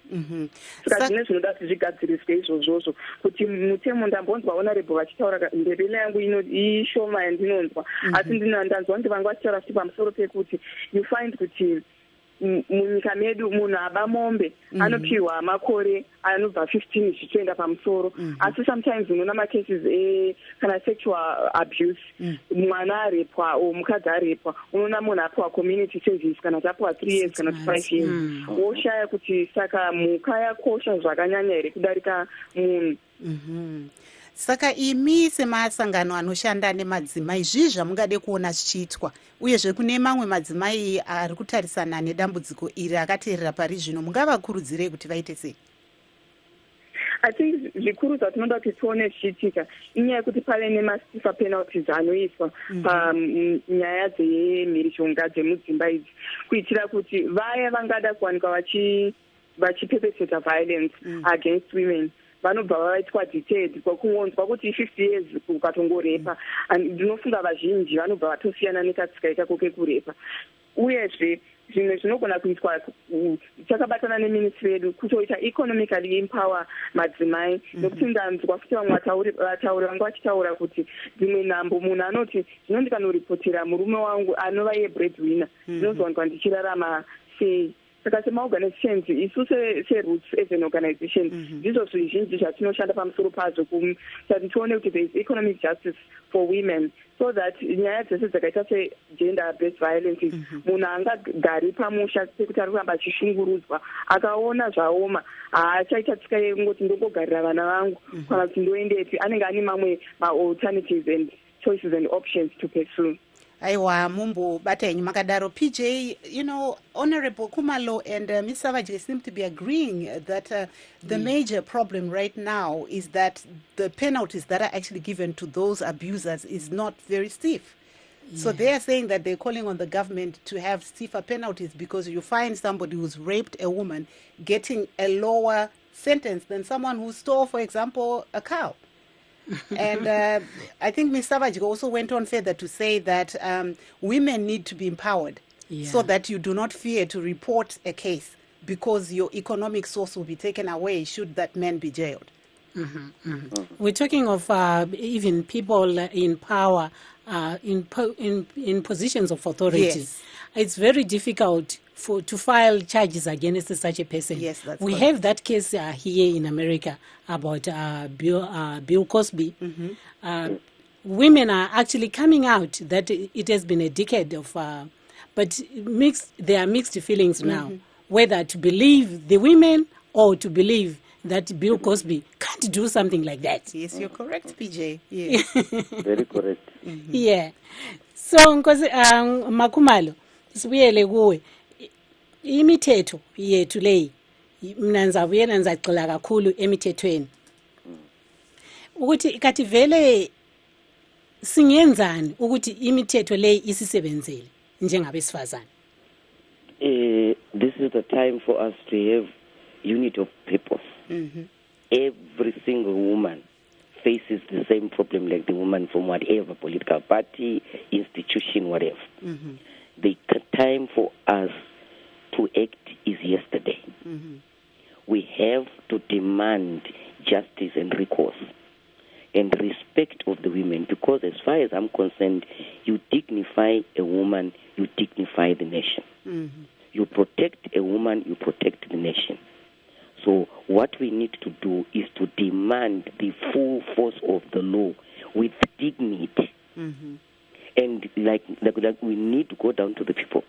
Saka zvine zvinoda kuti zvigadziriswe izvozvozvo, kuti mutemo ndambonzwa Honorable vachitaura, ndebele yangu ishoma yandinonzwa, asi ndanzwa kuti vangu vachitaura futi pamusoro pekuti you find kuti munyika medu munhu aba mombe anopiwa makore anobva 15 zvichienda pamusoro, asi sometimes unoona macases kana sexual abuse, mwana arepwa o mukadzi arepwa, unoona munhu apiwa community service kana tapiwa 3 years kana 5 years. Woshaya kuti saka mhuka yakosha zvakanyanya here kudarika munhu. Saka imi semasangano anoshanda nemadzimai zvii zvamungade kuona zvichiitwa, uyezve kune mamwe madzimai ari kutarisana nedambudziko iri akateerera pari zvino, mungavakurudzirei kuti vaite sei? I think zvikuru zvatinoda kuti tione zvichiitika inyaya yekuti pave nemasifa penalties anoiswa panyaya dzemhirizhonga dzemudzimba idzi, kuitira kuti vaya vangada kuwanikwa vachipepeseta violence against women vanobva vaitwa detailed kwakungonzwa kuti 50 years ukatongorepa, ndinofunga vazhinji vanobva vatosiyana nekatsika ikako kekurepa. Uyezve zvimwe zvinogona kuitwa, takabatana neministry yedu kutoita economically empower madzimai, nokuti ndanzwa futi vamwe vatauri vanga vachitaura kuti dzimwe nhambo munhu anoti ndinondikanoriportera murume wangu anova breadwinner ndinozowanikwa ndichirarama sei. Saka semaorganizations isu seroots as an organization ndizvo zvizhinji zvatinoshanda pamusoro pazvo kuti tione kuti there is economic justice for women, so that nyaya dzese dzakaita segender based violence munhu angagari pamusha sekuti ari kuramba achishungurudzwa, akaona zvaoma haachaita tsika yekungoti ndongogarira vana vangu kana kuti ndoendepi, anenge ane mamwe ma-alternatives and choices and options to pursue. Aiwa mumbobata yenyu makadaro. PJ, you know, Honorable Khumalo and Ms. Savage seem to be agreeing that the major problem right now is that the penalties that are actually given to those abusers is not very stiff. So they are saying that they're calling on the government to have stiffer penalties, because you find somebody who's raped a woman getting a lower sentence than someone who stole, for example, a cow. And I think Ms. Savage also went on further to say that women need to be empowered so that you do not fear to report a case because your economic source will be taken away should that man be jailed. We're talking of even people in power, in positions of authority. Yes. It's very difficult to file charges against such a person. Yes, that's we correct. have that case here in America about Bill Cosby. Women are actually coming out that it has been a decade of, but there are mixed feelings now, whether to believe the women or to believe that Bill Cosby can't do something like that. Yes, you're correct, PJ. Yes. Very correct. Yeah. So Nkosi Makhumalo sibuyele kuwe. Imithetho yethu leyi mina ngizabuyela ngizagxila kakhulu emithethweni. Ukuthi kathi vele singenzani ukuthi imithetho leyi isisebenzele njengabesifazane. This is the time for us to have unity of purpose. Every single woman faces the same problem like the woman from whatever political party, institution, whatever. The time for us to act is yesterday. We have to demand justice and recourse and respect of the women, because as far as I'm concerned, you dignify a woman, you dignify the nation. You protect a woman, you protect the nation. So what we need to do is to demand the full force of the law with dignity. And like we need to go down to the people,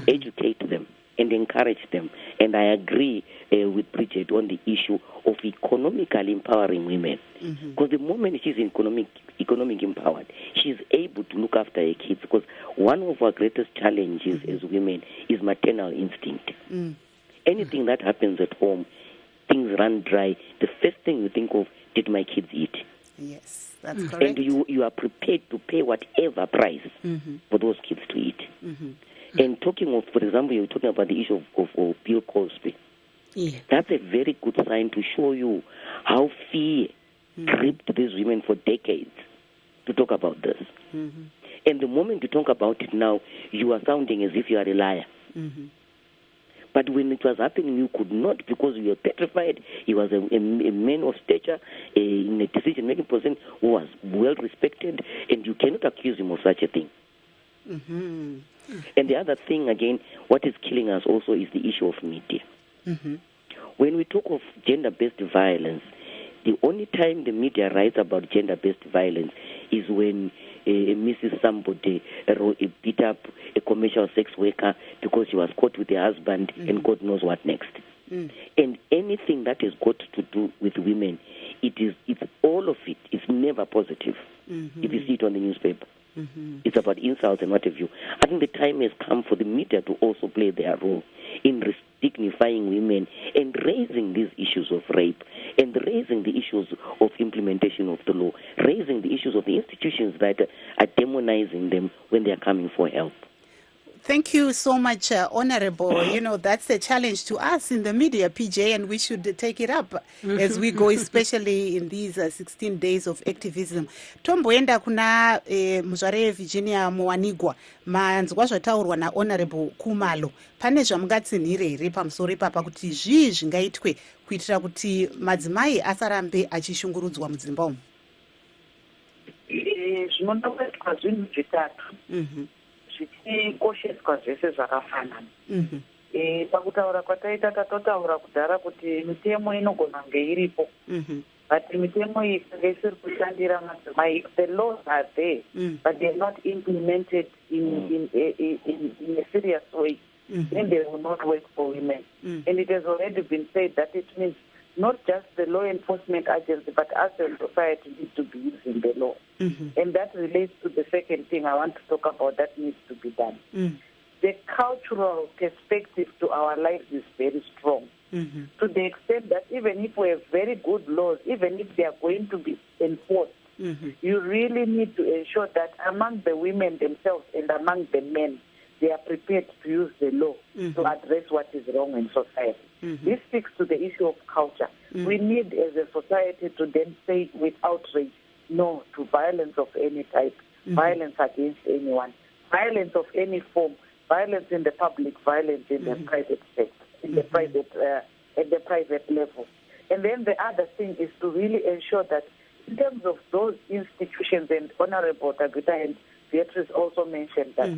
educate them and encourage them. And I agree with Bridget on the issue of economically empowering women. Because the moment she's economic empowered, she's able to look after her kids. Because one of our greatest challenges as women is maternal instinct. Anything that happens at home, things run dry. The first thing you think of, did my kids eat? Yes, that's correct. And you are prepared to pay whatever price for those kids to eat. And talking of, for example, you're talking about the issue of Bill Cosby. That's a very good sign to show you how fear gripped these women for decades to talk about this. And the moment you talk about it now, you are sounding as if you are a liar. But when it was happening, you could not, because you were petrified. He was a man of stature in a decision-making position who was well-respected, and you cannot accuse him of such a thing. And the other thing, again, what is killing us also is the issue of media. When we talk of gender-based violence, the only time the media writes about gender-based violence is when Mrs. Somebody beat up a commercial sex worker because she was caught with her husband and God knows what next. And anything that has got to do with women, it's all of it. It's never positive if you see it on the newspaper. It's about insults and what have you. I think the time has come for the media to also play their role in dignifying women and raising these issues of rape and raising the issues of implementation of the law, raising the issues of the institutions that are demonizing them when they are coming for help. Thank you so much, Honorable. You know, that's a challenge to us in the media, PJ, and we should take it up as we go, especially in these 16 days of activism. Tomboenda kuna muzvare Virginia Muwanigwa, manzwa zvataurwa na Honorable Khumalo. Pane zvamungatsinhire here pamusoro ipapa kuti zvii zvingaitwe kuitira kuti madzimai asarambe achishungurudzwa mudzimba umu? Zvinoda kuitwa zvinhu zvitatu. Zvichikosheswa zvese zvakafanana. Pakutaura kwataita tatotaura kudhara kuti mitemo inogona kunge iripo, but mitemo iyi kunge isiri kushandira madzimai. The laws are there, but they are not implemented in a serious way. Then they will not work for women. And it has already been said that it means not just the law enforcement agency, but us as society need to be using the law. And that relates to the second thing I want to talk about that needs to be done. The cultural perspective to our lives is very strong, to the extent that even if we have very good laws, even if they are going to be enforced, you really need to ensure that among the women themselves and among the men, they are prepared to use the law to address what is wrong in society. This speaks to the issue of culture. We need, as a society, to then say with outrage no to violence of any type, violence against anyone, violence of any form, violence in the public, violence in the private sector, in the private at the private level. And then the other thing is to really ensure that in terms of those institutions, and Honorable Tagita and Beatrice also mentioned that,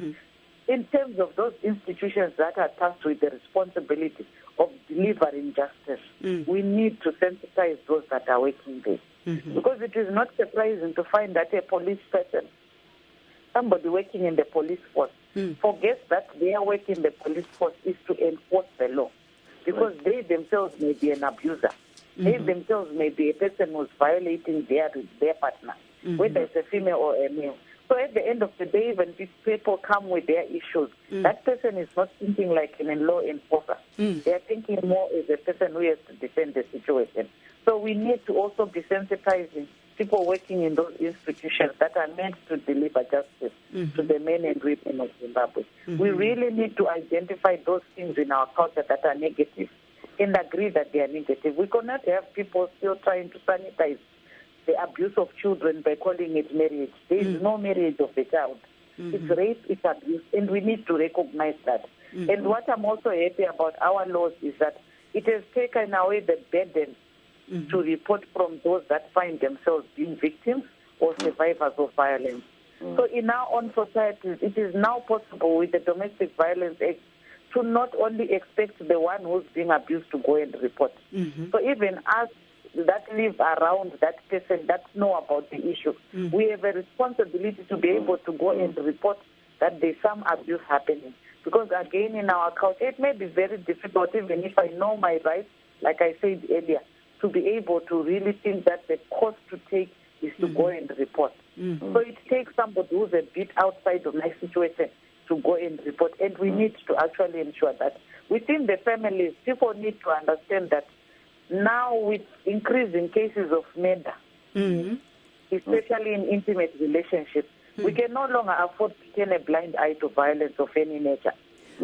in terms of those institutions that are tasked with the responsibility of delivering justice, we need to sensitize those that are working there. Because it is not surprising to find that a police person, somebody working in the police force, forgets that their work in the police force is to enforce the law. Because they themselves may be an abuser. They themselves may be a person who's violating their partner, whether it's a female or a male. So at the end of the day, when these people come with their issues, that person is not thinking like a law enforcer. They are thinking more as a person who has to defend the situation. So we need to also be sensitizing people working in those institutions that are meant to deliver justice to the men and women of Zimbabwe. We really need to identify those things in our culture that are negative and agree that they are negative. We cannot have people still trying to sanitize the abuse of children by calling it marriage. There is no marriage of a child. It's rape, it's abuse, and we need to recognize that. And what I'm also happy about our laws is that it has taken away the burden to report from those that find themselves being victims or survivors of violence. So in our own societies, it is now possible with the Domestic Violence Act to not only expect the one who's being abused to go and report. So even us that live around that person, that know about the issue, we have a responsibility to be able to go and report that there's some abuse happening. Because again, in our culture, it may be very difficult, even if I know my rights, like I said earlier, to be able to really think that the cost to take is to go and report. So it takes somebody who's a bit outside of my situation to go and report. And we need to actually ensure that within the families, people need to understand that now with increasing cases of murder, especially in intimate relationships, we can no longer afford to turn a blind eye to violence of any nature.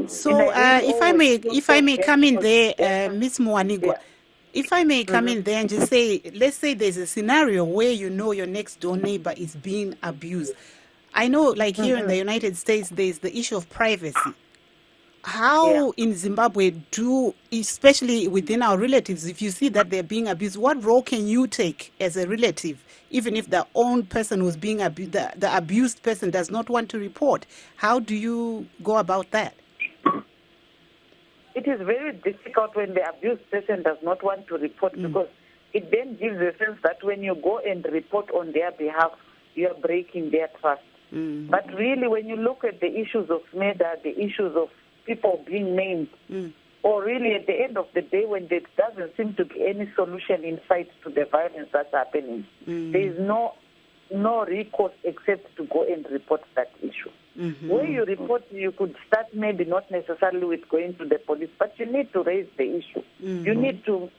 So if I may come in there, Ms. Mwanigwa, if I may come in there and just say, let's say there's a scenario where you know your next door neighbor is being abused. I know, like here in the United States, there's the issue of privacy. How in Zimbabwe especially within our relatives, if you see that they're being abused, what role can you take as a relative, even if the own person who's being abused, the abused person does not want to report? How do you go about that? It is very difficult when the abused person does not want to report because it then gives a sense that when you go and report on their behalf, you are breaking their trust. But really, when you look at the issues of murder, the issues of people being named, or really at the end of the day, when there doesn't seem to be any solution in sight to the violence that's happening, there is no recourse except to go and report that issue. Where you report, you could start maybe not necessarily with going to the police, but you need to raise the issue. You need to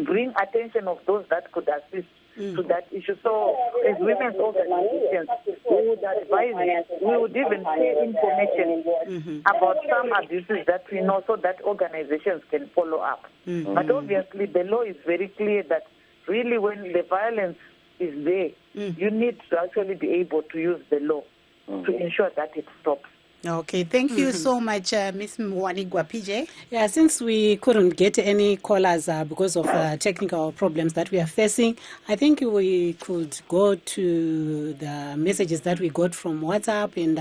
bring attention of those that could assist to that issue. So as women's organizations, we would advise, we would even share information about some abuses that we know so that organizations can follow up. But obviously the law is very clear that really when the violence is there, you need to actually be able to use the law to ensure that it stops. Okay, thank you so much, Ms. Mwanigwa. PJ? Yeah, since we couldn't get any callers because of technical problems that we are facing, I think we could go to the messages that we got from WhatsApp and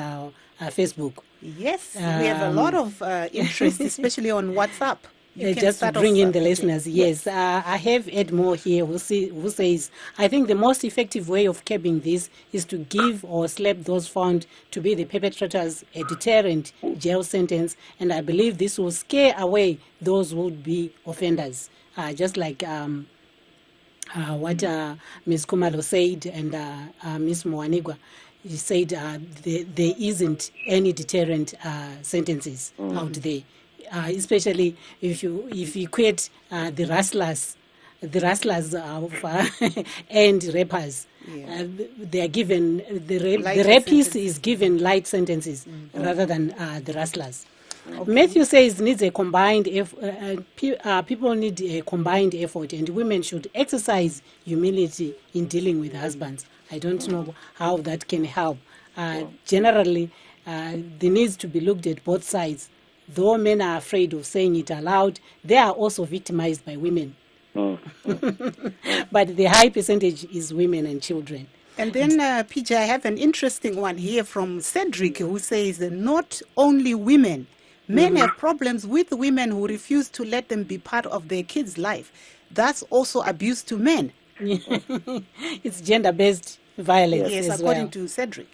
Facebook. Yes, we have a lot of interest, especially on WhatsApp. Just to bring in the listeners, yes. I have Ed Moore here who says, I think the most effective way of curbing this is to give or slap those found to be the perpetrators a deterrent jail sentence, and I believe this will scare away those who would be offenders. Just like what Ms. Kumalo said and Ms. Mwanigwa. He said there isn't any deterrent sentences out there. Especially if you equate the rustlers of and rappers, they are given, the rapist is given light sentences rather than the rustlers. Okay. Matthew says needs a combined people need a combined effort, and women should exercise humility in dealing with husbands. I don't know how that can help. Generally, there needs to be looked at both sides. Though men are afraid of saying it aloud, they are also victimized by women. But the high percentage is women and children. And then, PJ, I have an interesting one here from Cedric, who says that not only women, men have problems with women who refuse to let them be part of their kids' life. That's also abuse to men. It's gender-based violence. Yes, according to Cedric.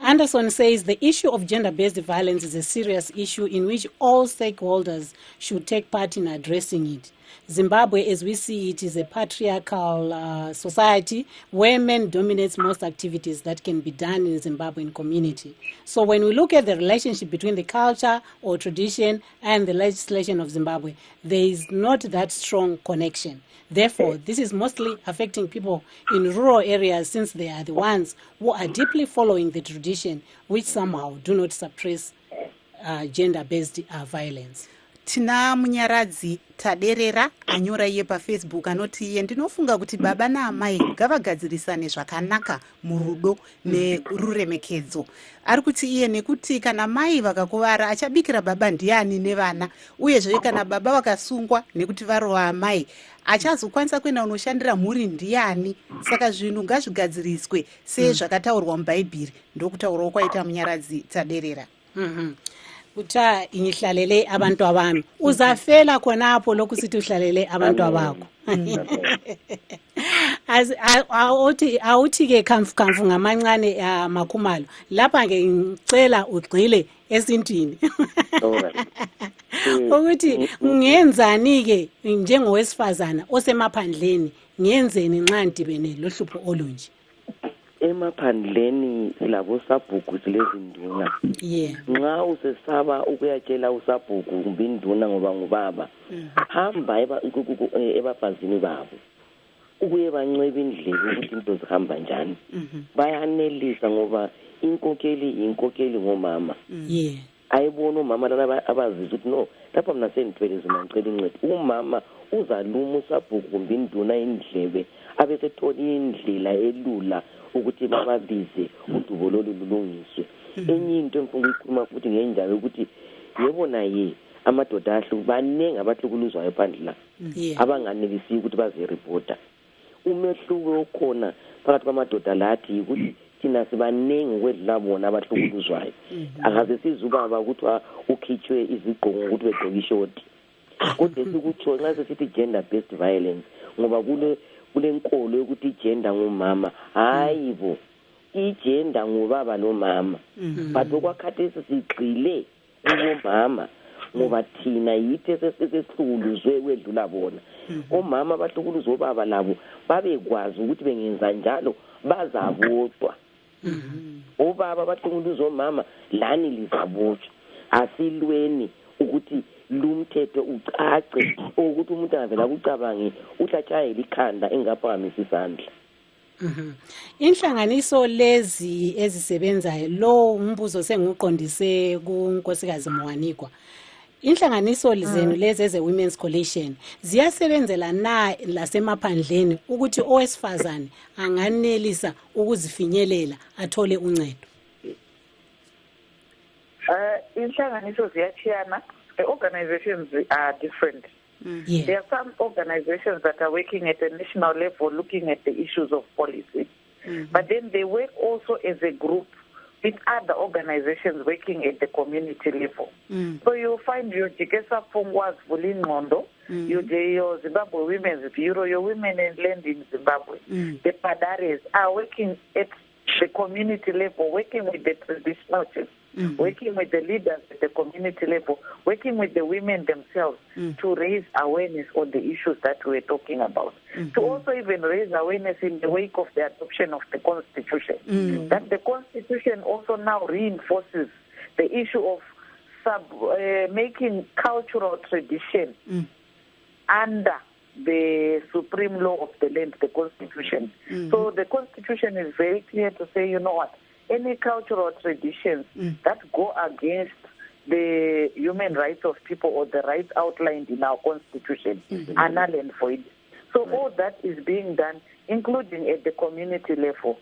Anderson says the issue of gender-based violence is a serious issue in which all stakeholders should take part in addressing it. Zimbabwe, as we see it, is a patriarchal society where men dominate most activities that can be done in the Zimbabwean community. So when we look at the relationship between the culture or tradition and the legislation of Zimbabwe, there is not that strong connection. Therefore, this is mostly affecting people in rural areas, since they are the ones who are deeply following the tradition, which somehow do not suppress gender-based violence. Tina Munyaradzi Taderera anyora iye paFacebook anoti iye ndinofunga kuti baba naamai ngavagadzirisane zvakanaka murudo neruremekedzo. Ari kuti iye nekuti kana mai vakakuvara achabikira baba ndiani nevana, uyezve kana baba vakasungwa nekuti varova amai achazokwanisa kuenda unoshandira mhuri ndiani. Saka zvinhu ngazvigadziriswe sezvakataurwa mubhaibheri, ndokutaurawo kwaita Munyaradzi Taderera. Kuthiwa ngihlalele abantwa bami, uzafela khonapho lokhu sithi uhlalele abantwa bakho. Awuthi-ke khamfu ngamancane makhumalo, lapha ke ngicela ugxile esintwini ukuthi ngenzani-ke njengowesifazana osemaphandleni, ngenzeni nxa ndibene lohlupho olunje. Emaphandleni silabo sabhuku silezinduna. Nxa usesaba ukuyatshela usabhuku kumbe induna ngoba ngubaba, hamba ebafazini babo ukuye bancwebe indlela ukuthi into zihamba njani. Bayanelisa ngoba inkokeli ngomama. Ayibona umama laba abazizwa ukuthi no, lapha mina sengithwele zina ngicela incwadi. Umama uzaluma usabhuku kumbe induna indlebe abesethola indlela elula ukuthi bababize udubo lolu lulungiswe. Enye into engifuna ukuyikhuluma futhi ngenjalo ukuthi yebona amadoda ahlu baningi abahlukuluzwayo phandle la abanganelisi ukuthi bazirepota. Umehluko okhona phakathi kwamadoda lathi ukuthi thina sibaningi ukwedlula bona abahlukuluzwayo. Akaze sizubaba ukuthi ukhitshwe izigqoko ukuthi begqoke ishoti. Kodwa sikutsho nxa sesithi gender based violence ngoba kule nkolo yokuthi igender ngumama, hayibo igender ngubaba nomama. But okwakhathesi sigxile ngomama ngoba thina yithi sesihlukuluzwe kwedlula bona. Omama abahlukuluzwa obaba labo babekwazi ukuthi bengenza njalo bazabotshwa. Obaba abahlukuluzwa omama lani lizabotshwa. Asilweni ukuthi lumthetho ucace ukuthi umuntu angavela kucabange uhlatshaye likhanda engaphakamisa isandla. Inhlanganiso lezi ezisebenzayo, lo umbuzo sengiqondise kuNkosikazi Mwanikwa. Inhlanganiso zenu lezi eze Women's Coalition ziyasebenzela na lasemaphandleni ukuthi owesifazane anganelisa ukuzifinyelela athole uncedo? Inhlanganiso ziyachiyana. The organizations are different. There are some organizations that are working at the national level looking at the issues of policy. But then they work also as a group with other organizations working at the community level. So you'll find your Jikesa Fungwas Vulingmondo, your Zimbabwe Women's Bureau, your Women and Land in Zimbabwe. The Padares are working at the community level, working with the traditional chiefs, working with the leaders at the community level, working with the women themselves to raise awareness on the issues that we're talking about. To also even raise awareness in the wake of the adoption of the Constitution. That the Constitution also now reinforces the issue of making cultural tradition under the supreme law of the land, the Constitution. So the Constitution is very clear to say, you know what, any cultural traditions that go against the human rights of people or the rights outlined in our Constitution are null and void. So all that is being done, including at the community level.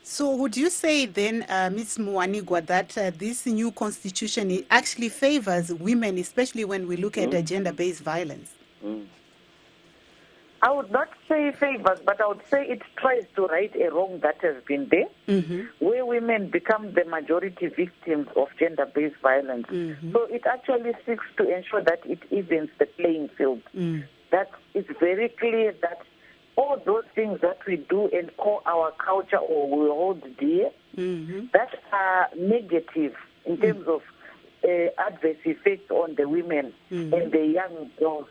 So would you say then, Ms. Muwanigwa, that this new constitution actually favors women, especially when we look at gender-based violence? I would not say favors, but I would say it tries to right a wrong that has been there, where women become the majority victims of gender-based violence. So it actually seeks to ensure that it evens the playing field. That it's very clear that all those things that we do and call our culture or we hold dear, that are negative in terms of adverse effects on the women and the young girls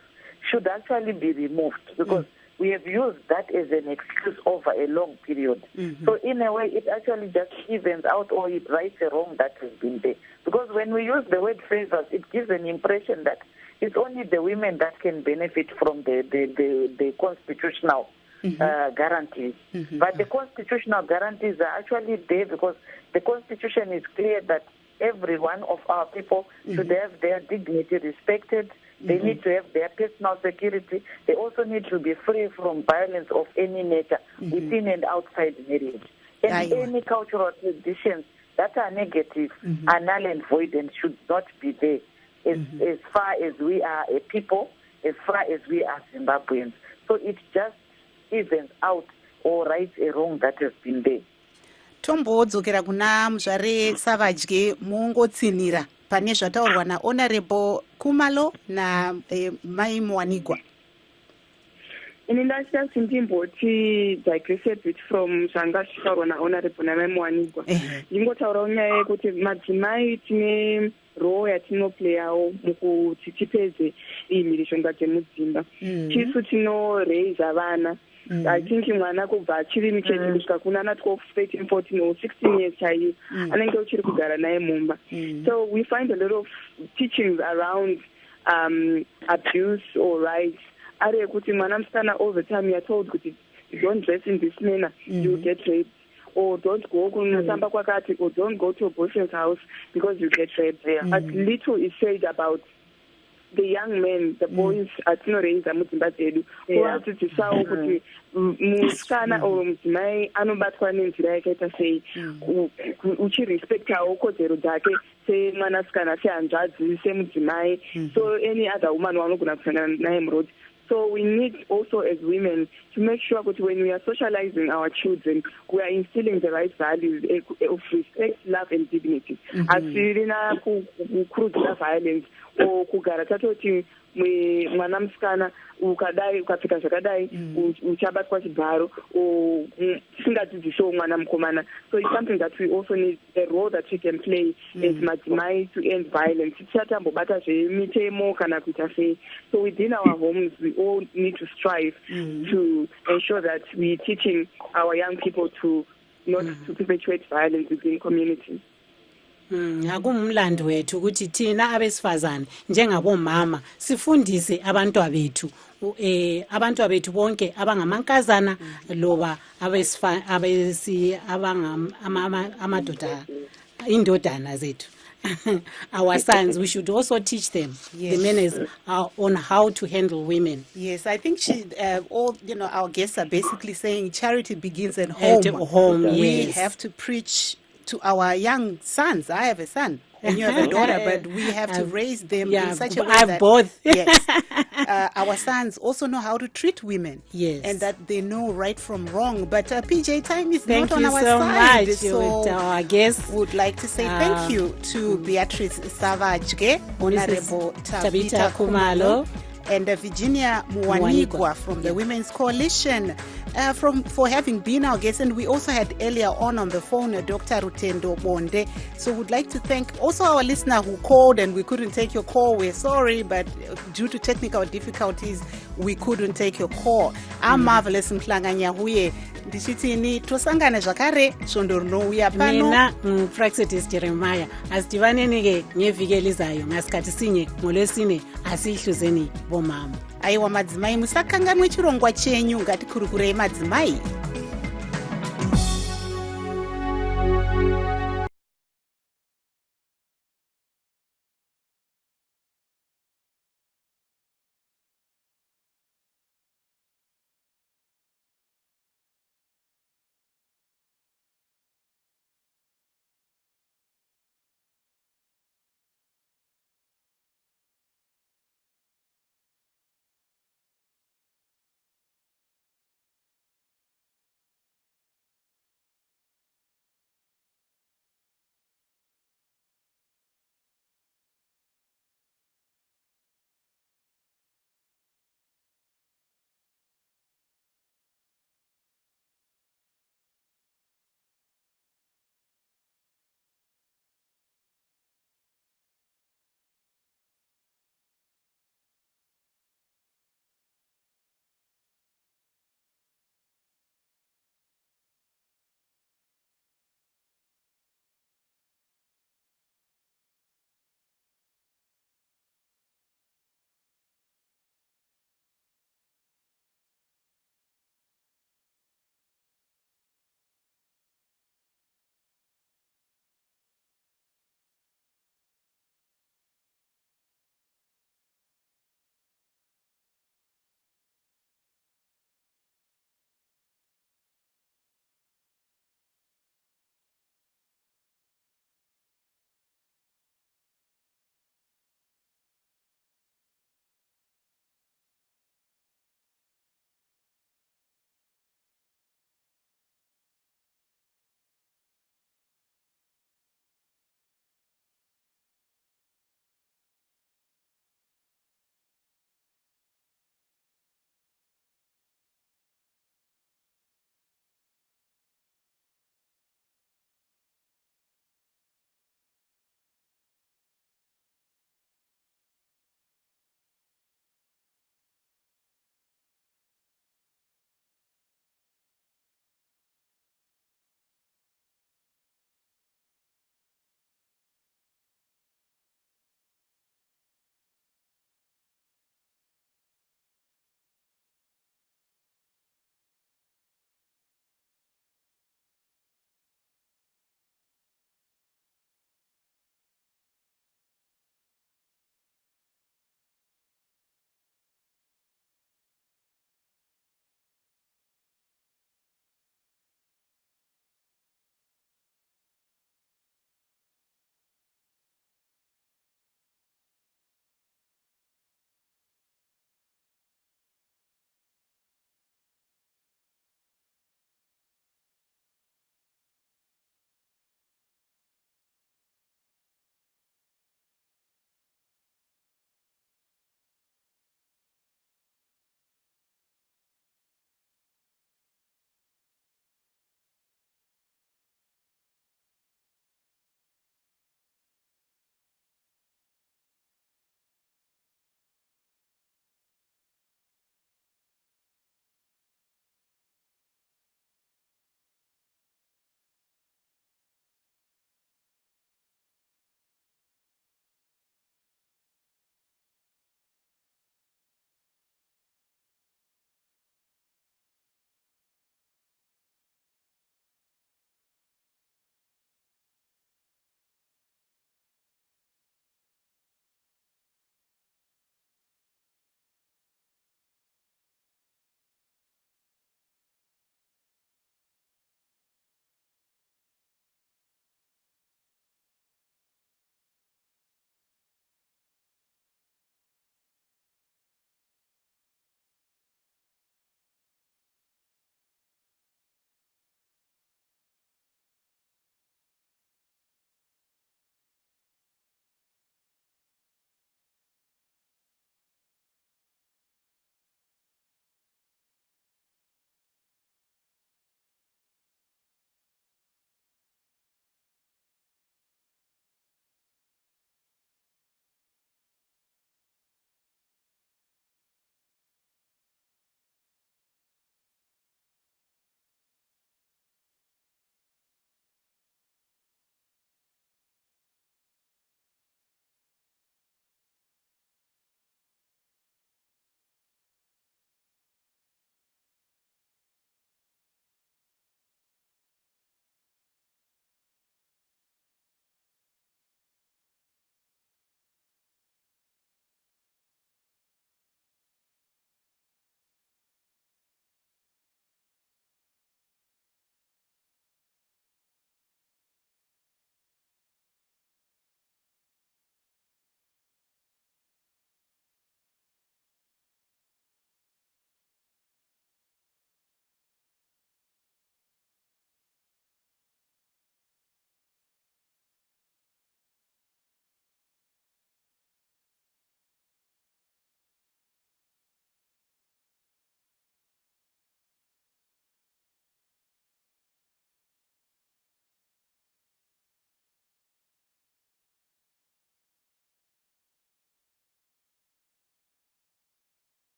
should actually be removed, because we have used that as an excuse over a long period. So in a way, it actually just evens out, or it rights a wrong that has been there. Because when we use the word favors, it gives an impression that it's only the women that can benefit from the constitutional guarantees. But the constitutional guarantees are actually there because the Constitution is clear that every one of our people should have their dignity respected. They need to have their personal security. They also need to be free from violence of any nature within and outside marriage. And any cultural traditions that are negative are null and void and should not be there. As far as we are a people, as far as we are Zimbabweans. So it just evens out or rights a wrong that has been there. Tombodzokera kuna muzvare Savage mungotsinira pane zvataurwa naHonorable Kumalo na Mai Muwanigwa. Ini ndachita kuti ndimboti digress a bit from zvanga zvitaurwa naHonorable naMai Muwanigwa. Ndingotaurawo nyaya yekuti madzimai tine role yatinoplayawo mukuti tipedze iyi mhirishonga dzemudzimba. Tisu tinoreisa vana. I think mwana kubva achiri mucheche kusvika kuna ana 12, 13, 14 or 16 years chaiyo anenge uchiri kugara naye mumba. So we find a lot of teachings around abuse or rights. Ari ekuti mwana musikana all the time you are told kuti don't dress in this manner, you get raped. Or don't go kunasamba kwakati, or don't go to a boyfriend's house because you get raped. But little is said about the young men, the boys atinoreisa mudzimba dzedu, kuvadzidzisawo kuti musikana or mudzimai anobatwa nenzira yakaita sei, uchirespectawo kodzero dzake semwanasikana, sehanzvadzi, semudzimai, so any other woman waunogona kusangana naye muroad. So we need also as women to make sure that when we are socializing our children, we are instilling the right values of respect, love and dignity. Asirina kukurudzira violence or kugara tatoti mwana musikana ukadai ukapfeka zvakadai uchabatwa chibharo or tisingadzidzisewo mwana mukomana. So it's something that we also need a role that we can play as madzimai to end violence. Tisatambobata zvemitemo kana kuita sei. So within our homes we all need to strive to ensure that we're teaching our young people to not to perpetuate violence within communities. Akumlando wethu ukuthi thina abesifazane njengabomama sifundise abantwa bethu bonke abangamankazana loba amadoda indodana zethu. Our sons, we should also teach them the manners on how to handle women. Yes, I think our guests are basically saying charity begins at home. We have to preach to our young sons. I have a son and you have a daughter, but we have to raise them in such a way that both. Yes, our sons also know how to treat women, and that they know right from wrong. But PJ, time is not on our side. So our guests would like to say thank you to Beatrice Savage, Honorable Tabitha Kumalo, and Virginia Muwanigwa from the Women's Coalition for having been our guest. And we also had earlier on the phone Dr. Rutendo Bonde. So we'd like to thank also our listener who called and we couldn't take your call. We're sorry, but due to technical difficulties, we couldn't take your call. I'm Marvelous Mklanganya Huye. ndichitini tosangana zvakare svondo rinouya pano mina Praxedis Jeremiah asi tivanenike ngevhiki elizayo ngasikati sinye ngolwesine asihluzeni bomama. aiwa madzimai musakanganwe chirongwa chenyu, ngatikurukurei madzimai.